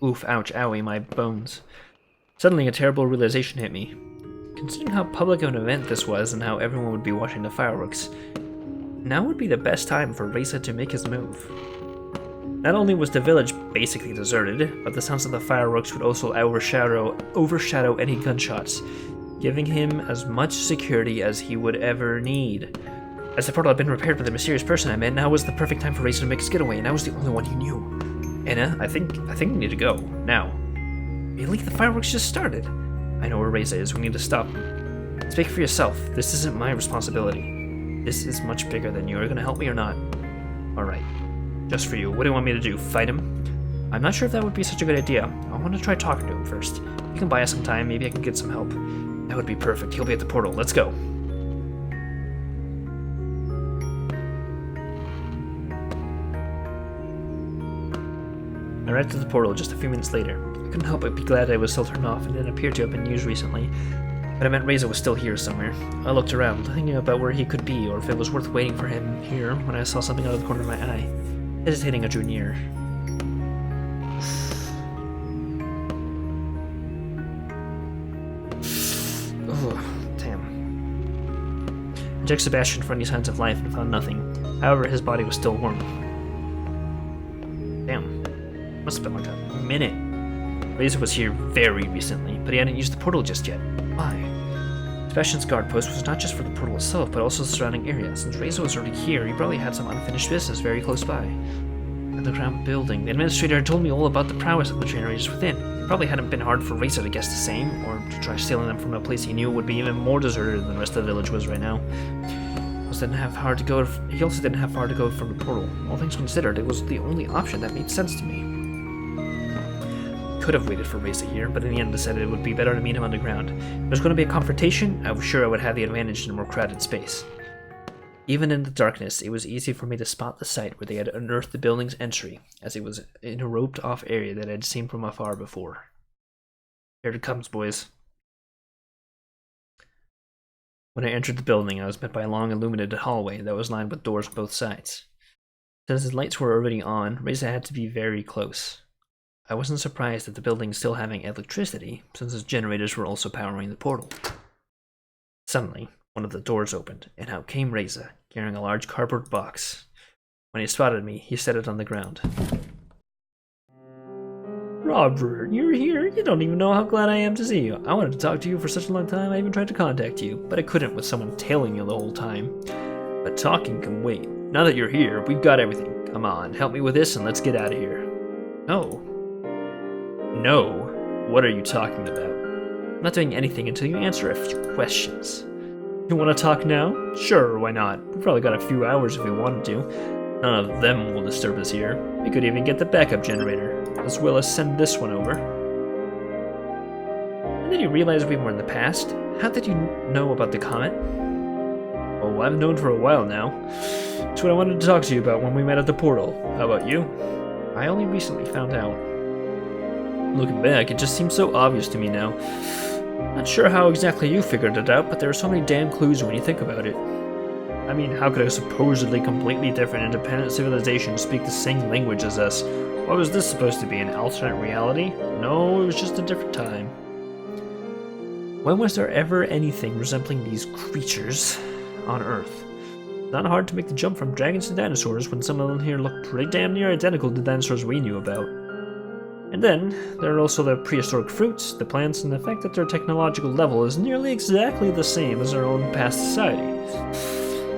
Oof, ouch, owie, my bones. Suddenly a terrible realization hit me. Considering how public of an event this was and how everyone would be watching the fireworks, now would be the best time for Reza to make his move. Not only was the village basically deserted, but the sounds of the fireworks would also overshadow any gunshots, giving him as much security as he would ever need. As the portal had been repaired by the mysterious person I met, now was the perfect time for Reza to make his getaway, and I was the only one he knew. Anna, I think we need to go. Now. Really? The fireworks just started. I know where Reza is. We need to stop him. Speak for yourself. This isn't my responsibility. This is much bigger than you. Are you gonna help me or not? Alright. Just for you. What do you want me to do? Fight him? I'm not sure if that would be such a good idea. I want to try talking to him first. You can buy us some time. Maybe I can get some help. That would be perfect. He'll be at the portal. Let's go. I arrived at the portal just a few minutes later. I couldn't help but be glad I was still turned off and didn't appear to have been used recently. But I meant Reza was still here somewhere. I looked around, thinking about where he could be or if it was worth waiting for him here when I saw something out of the corner of my eye. Hesitating, I drew near. Oh, damn. I checked Sebastian for any signs of life and found nothing. However, his body was still warm. Damn. Must have been like a minute. Reza was here very recently, but he hadn't used the portal just yet. Why? Sebastian's guard post was not just for the portal itself, but also the surrounding area. Since Reza was already here, he probably had some unfinished business very close by. Underground building. The administrator had told me all about the prowess of the generators within. It probably hadn't been hard for Reza to guess the same, or to try stealing them from a place he knew would be even more deserted than the rest of the village was right now. He also didn't have far to go from the portal. All things considered, it was the only option that made sense to me. Could have waited for Reza here, but in the end decided it would be better to meet him underground. If there was going to be a confrontation, I was sure I would have the advantage in a more crowded space. Even in the darkness, it was easy for me to spot the site where they had unearthed the building's entry, as it was in a roped-off area that I had seen from afar before. Here it comes, boys. When I entered the building, I was met by a long illuminated hallway that was lined with doors on both sides. Since the lights were already on, Reza had to be very close. I wasn't surprised at the building still having electricity, since its generators were also powering the portal. Suddenly, one of the doors opened, and out came Reza, carrying a large cardboard box. When he spotted me, he set it on the ground. Robert, you're here? You don't even know how glad I am to see you. I wanted to talk to you for such a long time, I even tried to contact you, but I couldn't with someone tailing you the whole time. But talking can wait. Now that you're here, we've got everything. Come on, help me with this and let's get out of here. No. No? What are you talking about? I'm not doing anything until you answer a few questions. You want to talk now? Sure, why not? We've probably got a few hours if we wanted to. None of them will disturb us here. We could even get the backup generator, as well as send this one over. And then you realize we were in the past. How did you know about the comet? Oh, I've known for a while now. It's what I wanted to talk to you about when we met at the portal. How about you? I only recently found out. Looking back, it just seems so obvious to me now. Not sure how exactly you figured it out, but there are so many damn clues when you think about it. I mean, how could a supposedly completely different independent civilization speak the same language as us? What was this supposed to be, an alternate reality? No, it was just a different time. When was there ever anything resembling these creatures on Earth? Not hard to make the jump from dragons to dinosaurs when some of them here look pretty damn near identical to dinosaurs we knew about. And then, there are also the prehistoric fruits, the plants, and the fact that their technological level is nearly exactly the same as our own past society.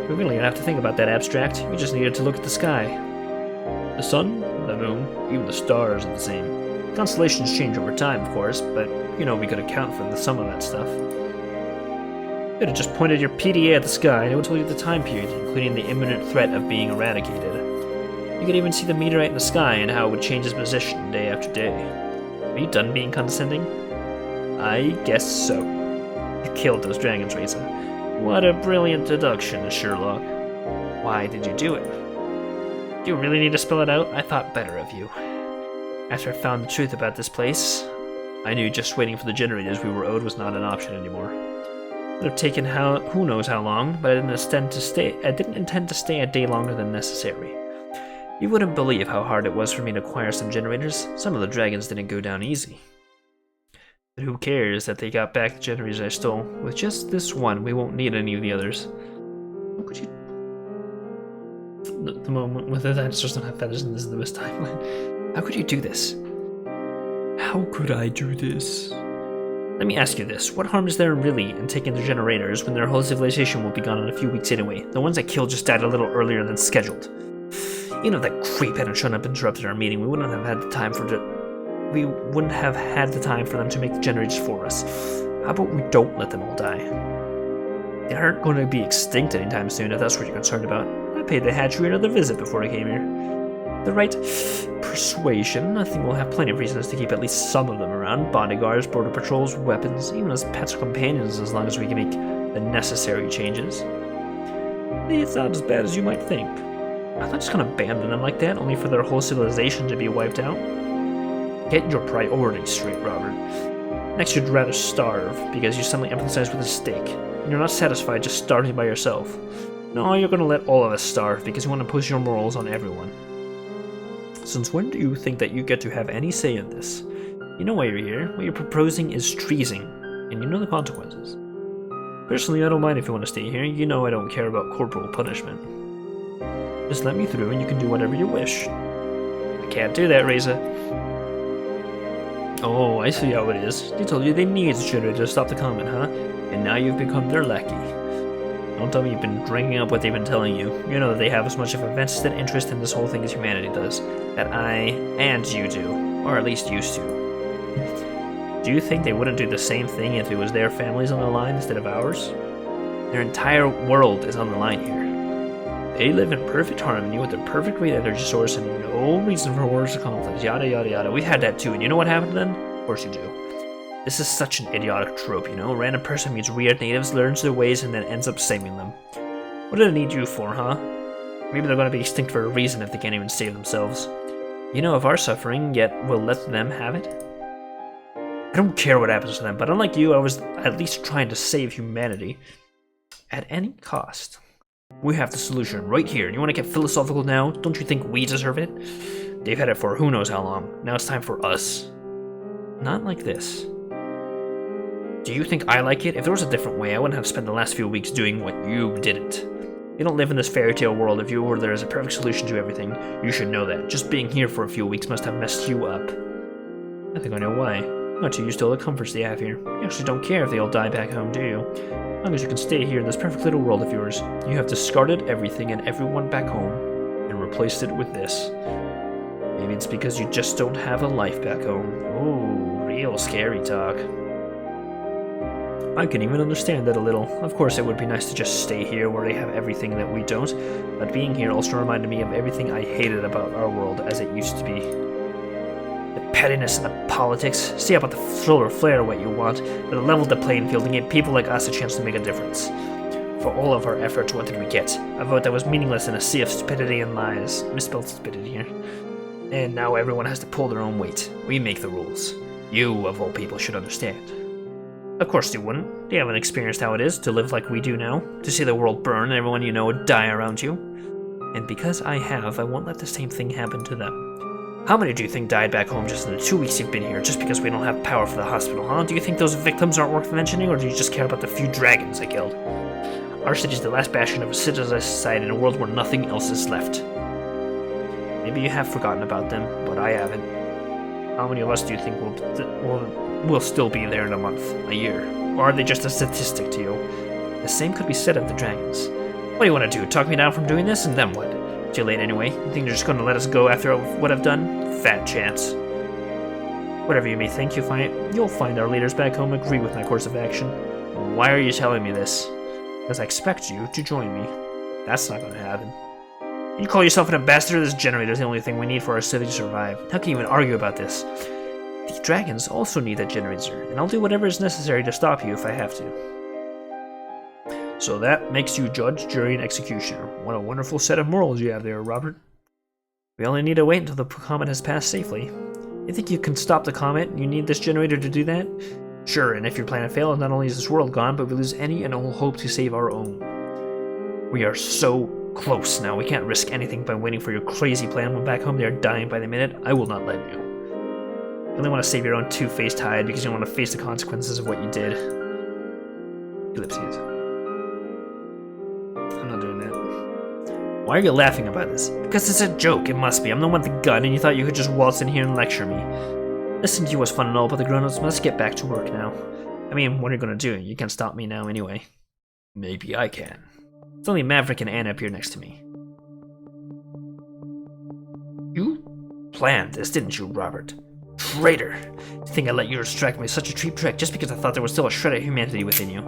We really don't have to think about that abstract, we just needed to look at the sky. The sun, the moon, even the stars are the same. Constellations change over time, of course, but you know we could account for some of that stuff. You could have just pointed your PDA at the sky and it would tell you the time period, including the imminent threat of being eradicated. You could even see the meteorite in the sky and how it would change its position day after day. Are you done being condescending? I guess so. You killed those dragons, Reza. What a brilliant deduction, Sherlock. Why did you do it? Do you really need to spell it out? I thought better of you. After I found the truth about this place, I knew just waiting for the generators we were owed was not an option anymore. It would have taken who knows how long, but I didn't intend to stay a day longer than necessary. You wouldn't believe how hard it was for me to acquire some generators. Some of the dragons didn't go down easy. But who cares that they got back the generators I stole? With just this one, we won't need any of the others. How could you... The moment where the dinosaurs don't have feathers in this timeline. How could you do this? How could I do this? Let me ask you this. What harm is there really in taking the generators when their whole civilization will be gone in a few weeks anyway? The ones I killed just died a little earlier than scheduled. Even if that creep hadn't shown up and interrupted our meeting, we wouldn't have had the time for them to make the generators for us. How about we don't let them all die? They aren't going to be extinct anytime soon if that's what you're concerned about. I paid the hatchery another visit before I came here. The right persuasion, I think we'll have plenty of reasons to keep at least some of them around. Bodyguards, border patrols, weapons, even as pets or companions, as long as we can make the necessary changes. It's not as bad as you might think. I'm not just gonna abandon them like that, only for their whole civilization to be wiped out. Get your priorities straight, Robert. Next, you'd rather starve, because you suddenly empathize with a stake. And you're not satisfied just starving by yourself. No, you're gonna let all of us starve, because you want to impose your morals on everyone. Since when do you think that you get to have any say in this? You know why you're here. What you're proposing is treason, and you know the consequences. Personally, I don't mind if you want to stay here. You know I don't care about corporal punishment. Just let me through and you can do whatever you wish. I can't do that, Reza. Oh, I see how it is. They told you they need a generator to stop the comet, huh? And now you've become their lackey. Don't tell me you've been drinking up what they've been telling you. You know that they have as much of a vested interest in this whole thing as humanity does. That I and you do. Or at least used to. Do you think they wouldn't do the same thing if it was their families on the line instead of ours? Their entire world is on the line here. They live in perfect harmony with their perfect great energy source and no reason for wars or conflicts. Yada yada yada. We've had that too, and you know what happened then? Of course you do. This is such an idiotic trope, you know? A random person meets weird natives, learns their ways, and then ends up saving them. What do they need you for, huh? Maybe they're gonna be extinct for a reason if they can't even save themselves. You know of our suffering, yet we'll let them have it? I don't care what happens to them, but unlike you, I was at least trying to save humanity. At any cost. We have the solution right here. You want to get philosophical now? Don't you think we deserve it? They've had it for who knows how long. Now it's time for us. Not like this. Do you think I like it? If there was a different way, I wouldn't have spent the last few weeks doing what you didn't. You don't live in this fairy tale world. If you were there as a perfect solution to everything, you should know that. Just being here for a few weeks must have messed you up. I think I know why. Not too used to all the comforts they have here. You actually don't care if they all die back home, do you? As long as you can stay here in this perfect little world of yours, you have discarded everything and everyone back home and replaced it with this. Maybe it's because you just don't have a life back home. Ooh, real scary talk. I can even understand that a little. Of course, it would be nice to just stay here where they have everything that we don't, but being here also reminded me of everything I hated about our world as it used to be. The pettiness and the politics. See about the solar flare what you want, but it leveled the playing field and gave people like us a chance to make a difference. For all of our efforts, what did we get? A vote that was meaningless in a sea of stupidity and lies. Misspelled stupidity here. And now everyone has to pull their own weight. We make the rules. You, of all people, should understand. Of course you wouldn't. They haven't experienced how it is to live like we do now, to see the world burn and everyone you know die around you. And because I have, I won't let the same thing happen to them. How many do you think died back home just in the 2 weeks you've been here, just because we don't have power for the hospital, huh? Do you think those victims aren't worth mentioning, or do you just care about the few dragons I killed? Our city's the last bastion of a civilized society in a world where nothing else is left. Maybe you have forgotten about them, but I haven't. How many of us do you think will still be there in a month, a year? Or are they just a statistic to you? The same could be said of the dragons. What do you want to do, talk me down from doing this, and then what? Too late anyway. You think they're just going to let us go after what I've done? Fat chance. Whatever you may think, you'll find our leaders back home agree with my course of action. Why are you telling me this? Because I expect you to join me. That's not going to happen. You call yourself an ambassador? This generator is the only thing we need for our city to survive. How can you even argue about this? The dragons also need that generator, and I'll do whatever is necessary to stop you if I have to. So that makes you judge, jury, and executioner. What a wonderful set of morals you have there, Robert. We only need to wait until the comet has passed safely. You think you can stop the comet? You need this generator to do that? Sure, and if your plan fails, not only is this world gone, but we lose any and all hope to save our own. We are so close now. We can't risk anything by waiting for your crazy plan. When back home they are dying by the minute, I will not let you. You only want to save your own two-faced hide because you don't want to face the consequences of what you did. Ellipses. I'm not doing that. Why are you laughing about this? Because it's a joke, it must be. I'm the one with the gun and you thought you could just waltz in here and lecture me. Listening to you was fun and all, but the grown-ups must get back to work now. I mean, what are you gonna do? You can't stop me now anyway. Maybe I can. It's only Maverick and Anna up here next to me. You planned this, didn't you, Robert? Traitor! You think I let you distract me with such a cheap trick just because I thought there was still a shred of humanity within you?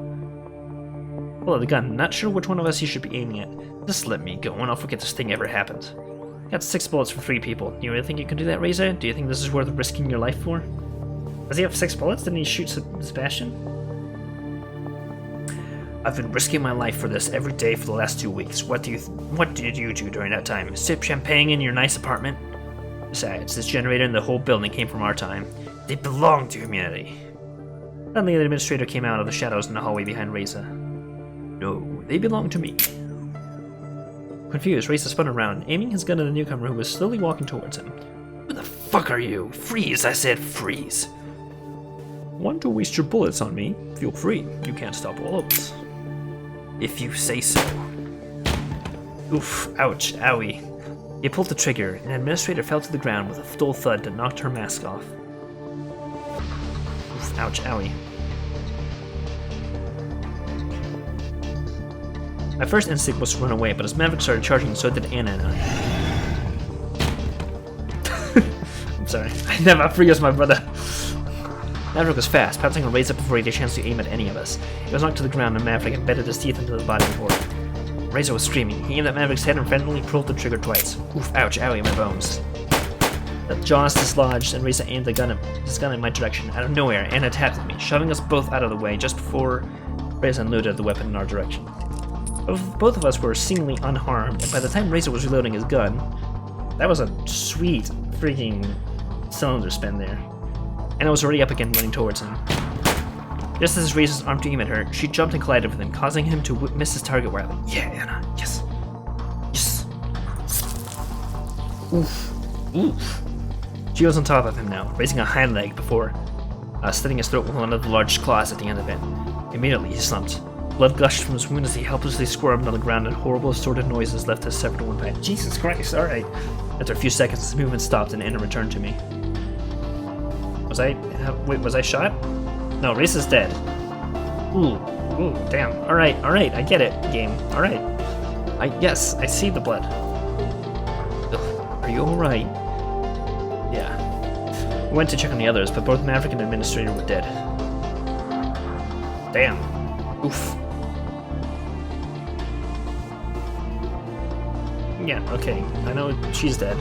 Pull out the gun. Not sure which one of us you should be aiming at. Just let me go and I'll forget this thing ever happened. Got 6 bullets for 3 people. Do you really think you can do that, Reza? Do you think this is worth risking your life for? Does he have 6 bullets? Didn't he shoot Sebastian? I've been risking my life for this every day for the last 2 weeks. What did you do during that time? Sip champagne in your nice apartment? Besides, this generator and the whole building came from our time. They belong to humanity. Suddenly, the administrator came out of the shadows in the hallway behind Reza. No, they belong to me. Confused, Reza spun around, aiming his gun at the newcomer who was slowly walking towards him. Who the fuck are you? Freeze, I said freeze. Want to waste your bullets on me? Feel free. You can't stop all of us. If you say so. Oof, ouch, owie. He pulled the trigger, and the administrator fell to the ground with a dull thud that knocked her mask off. Oof, ouch, owie. My first instinct was to run away, but as Maverick started charging, so did Anna. I'm sorry. I never forget my brother. Maverick was fast, pouncing on Reza before he had a chance to aim at any of us. He was knocked to the ground, and Maverick embedded his teeth into the body of Horde. Reza was screaming. He aimed at Maverick's head and frantically pulled the trigger twice. Oof, ouch, owie, my bones. The jaws dislodged, and Reza aimed his gun in my direction. Out of nowhere, Anna attacked at me, shoving us both out of the way just before Reza unloaded the weapon in our direction. Both of us were seemingly unharmed, and by the time Reza was reloading his gun, that was a sweet freaking cylinder spin there. Anna was already up again, running towards him. Just as Reza's arm to aim at her, she jumped and collided with him, causing him to miss his target wildly. Yeah, Anna, yes. Yes. Oof. Oof. She was on top of him now, raising a hind leg before slitting his throat with one of the large claws at the end of it. Immediately, he slumped. Blood gushed from his wound as he helplessly squirmed on the ground, and horrible assorted noises left his severed windpipe. Jesus Christ, alright. After a few seconds, his movement stopped and Anna returned to me. Was I shot? No, Reza's dead. Ooh, damn. Alright, I get it, game. Alright. Yes, I see the blood. Ugh, are you alright? Yeah. We went to check on the others, but both Maverick and the Administrator were dead. Damn. Oof. Yeah, okay. I know she's dead.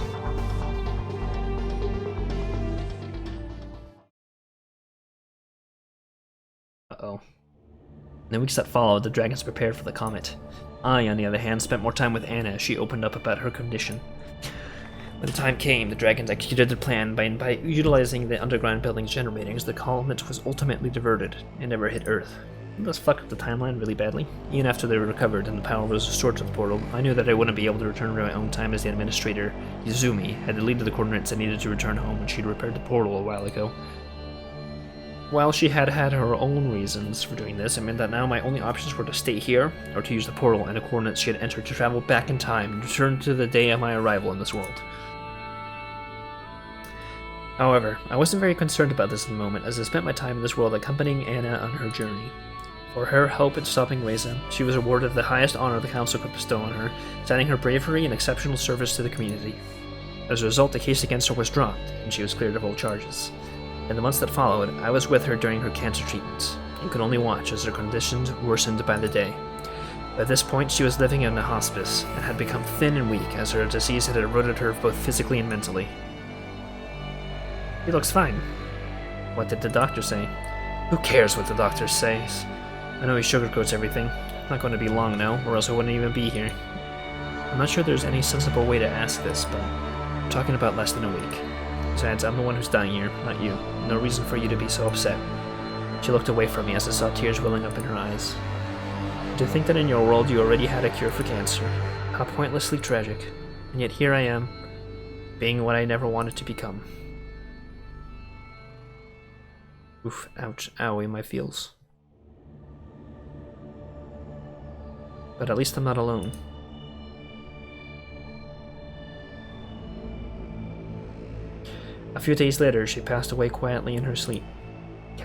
Uh-oh. In the weeks that followed, the dragons prepared for the comet. I, on the other hand, spent more time with Anna as she opened up about her condition. When the time came, the dragons executed their plan by utilizing the underground building's generators. The comet was ultimately diverted and never hit Earth. This fucked up the timeline really badly. Even after they were recovered and the power was restored to the portal, I knew that I wouldn't be able to return to my own time, as the administrator, Izumi, had deleted the coordinates I needed to return home when she'd repaired the portal a while ago. While she had her own reasons for doing this, it meant that now my only options were to stay here, or to use the portal and the coordinates she had entered to travel back in time and return to the day of my arrival in this world. However, I wasn't very concerned about this at the moment, as I spent my time in this world accompanying Anna on her journey. For her help in stopping Reza, she was awarded the highest honor the Council could bestow on her, citing her bravery and exceptional service to the community. As a result, the case against her was dropped, and she was cleared of all charges. In the months that followed, I was with her during her cancer treatments, and could only watch as her conditions worsened by the day. By this point, she was living in a hospice, and had become thin and weak as her disease had eroded her both physically and mentally. He looks fine. What did the doctor say? Who cares what the doctor says? I know he sugarcoats everything. It's not going to be long now, or else I wouldn't even be here. I'm not sure there's any sensible way to ask this, but talking about less than a week. Besides, I'm the one who's dying here, not you. No reason for you to be so upset. She looked away from me as I saw tears welling up in her eyes. To think that in your world you already had a cure for cancer. How pointlessly tragic. And yet here I am, being what I never wanted to become. Oof, ouch, owie, my feels. But at least I'm not alone. A few days later, she passed away quietly in her sleep. The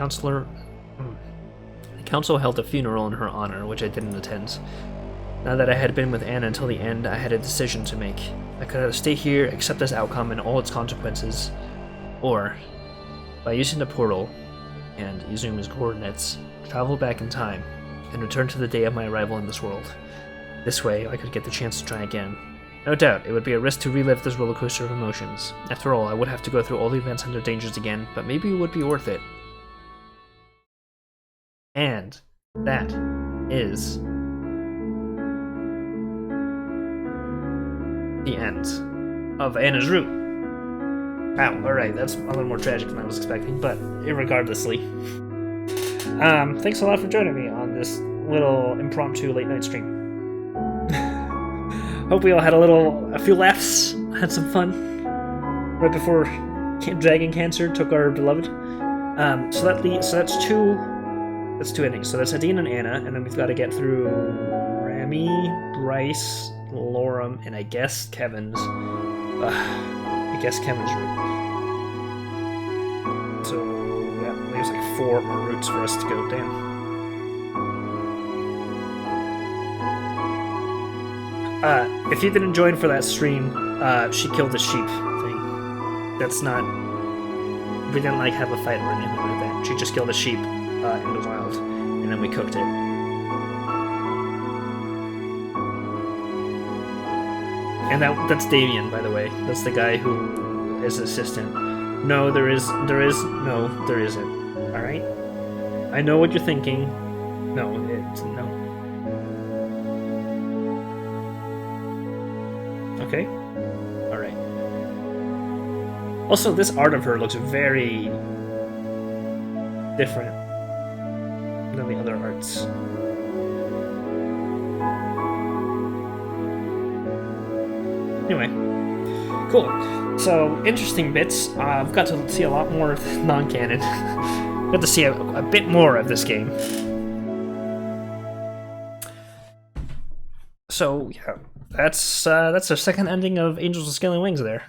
council held a funeral in her honor, which I didn't attend. Now that I had been with Anna until the end, I had a decision to make. I could either stay here, accept this outcome and all its consequences, or, by using the portal and Izumi's coordinates, travel back in time and return to the day of my arrival in this world. This way, I could get the chance to try again. No doubt, it would be a risk to relive this rollercoaster of emotions. After all, I would have to go through all the events and their dangers again, but maybe it would be worth it. And that is the end of Anna's Route. Wow, alright, that's a little more tragic than I was expecting, but irregardlessly. Thanks a lot for joining me on this little impromptu late night stream. Hope we all had a few laughs, had some fun, right before Dragon Cancer took our beloved. So that's two endings. So that's Adine and Anna, and then we've got to get through Remy, Bryce, Lorem, and I guess Kevin's route. So that leaves like 4 more routes for us to go. Damn. If you didn't join for that stream, she killed the sheep thing. That's not... We didn't have a fight or anything like that. She just killed a sheep in the wild, and then we cooked it. And that's Damien, by the way. That's the guy who is assistant. No, there isn't. Alright? I know what you're thinking. No. Okay. Alright. Also, this art of her looks very different than the other arts. Anyway. Cool. So, interesting bits. I've got to see a lot more non-canon. Got to see a bit more of this game. So, yeah. That's our second ending of Angels with Scaling Wings there.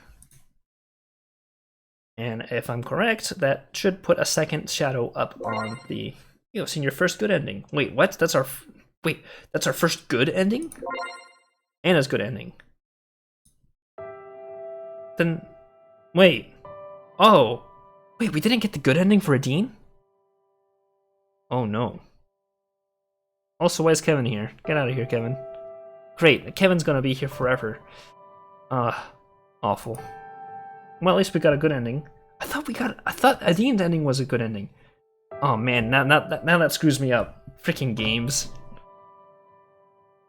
And if I'm correct, that should put a second shadow up on the seen your first good ending. Wait, what? That's our first good ending? Anna's good ending. Then wait. Oh. Wait, we didn't get the good ending for Adine? Oh no. Also, why is Kevin here? Get out of here, Kevin. Great, Kevin's gonna be here forever. Awful. Well, at least we got a good ending. I thought Adine's ending was a good ending. Oh man, now that screws me up. Freaking games.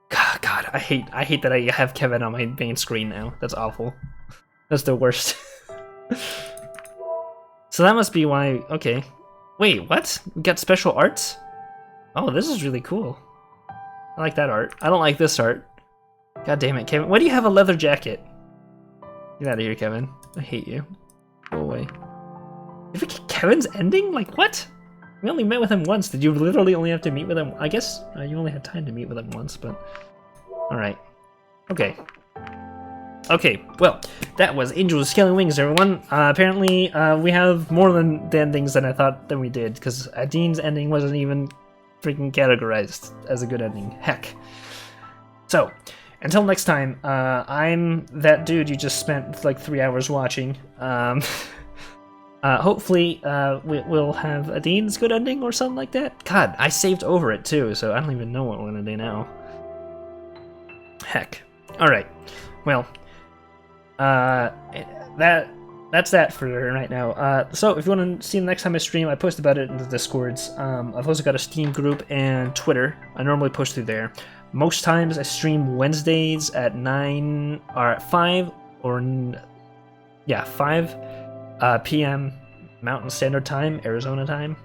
God, I hate that I have Kevin on my main screen now. That's awful. That's the worst. So that must be why. Okay. Wait, what? We got special arts? Oh, this is really cool. I like that art. I don't like this art. God damn it, Kevin. Why do you have a leather jacket? Get out of here, Kevin. I hate you. Go away. Did we get Kevin's ending? Like, what? We only met with him once. Did you literally only have to meet with him? I guess you only had time to meet with him once, but... Alright. Okay. Okay, well, that was Angels with Scaling Wings, everyone. Apparently, we have more than the endings than I thought that we did, because Adine's ending wasn't even freaking categorized as a good ending. Heck. So... Until next time, I'm that dude you just spent like 3 hours watching. Hopefully, we'll have Adine's good ending or something like that. God, I saved over it too, so I don't even know what we're gonna do now. Heck. Alright. Well, that's that for right now. So if you want to see the next time I stream, I post about it in the Discords. I've also got a Steam group and Twitter. I normally post through there. Most times I stream Wednesdays at 9 or at 5 or yeah, 5 p.m. Mountain Standard Time, Arizona time,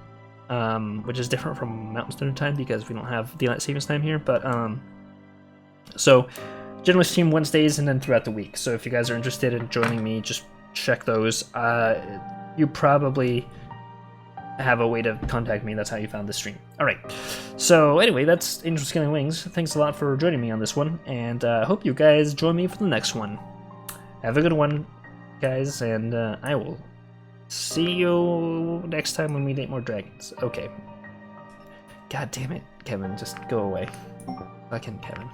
which is different from Mountain Standard Time because we don't have daylight savings time here. But so generally stream Wednesdays and then throughout the week. So if you guys are interested in joining me, just check those. You probably have a way to contact me. That's how you found the stream. All right. So anyway, that's Angel Scaling Wings. Thanks a lot for joining me on this one, and I hope you guys join me for the next one. Have a good one, guys, and I will see you next time when we date more dragons. Okay. God damn it, Kevin, just go away. Fucking Kevin.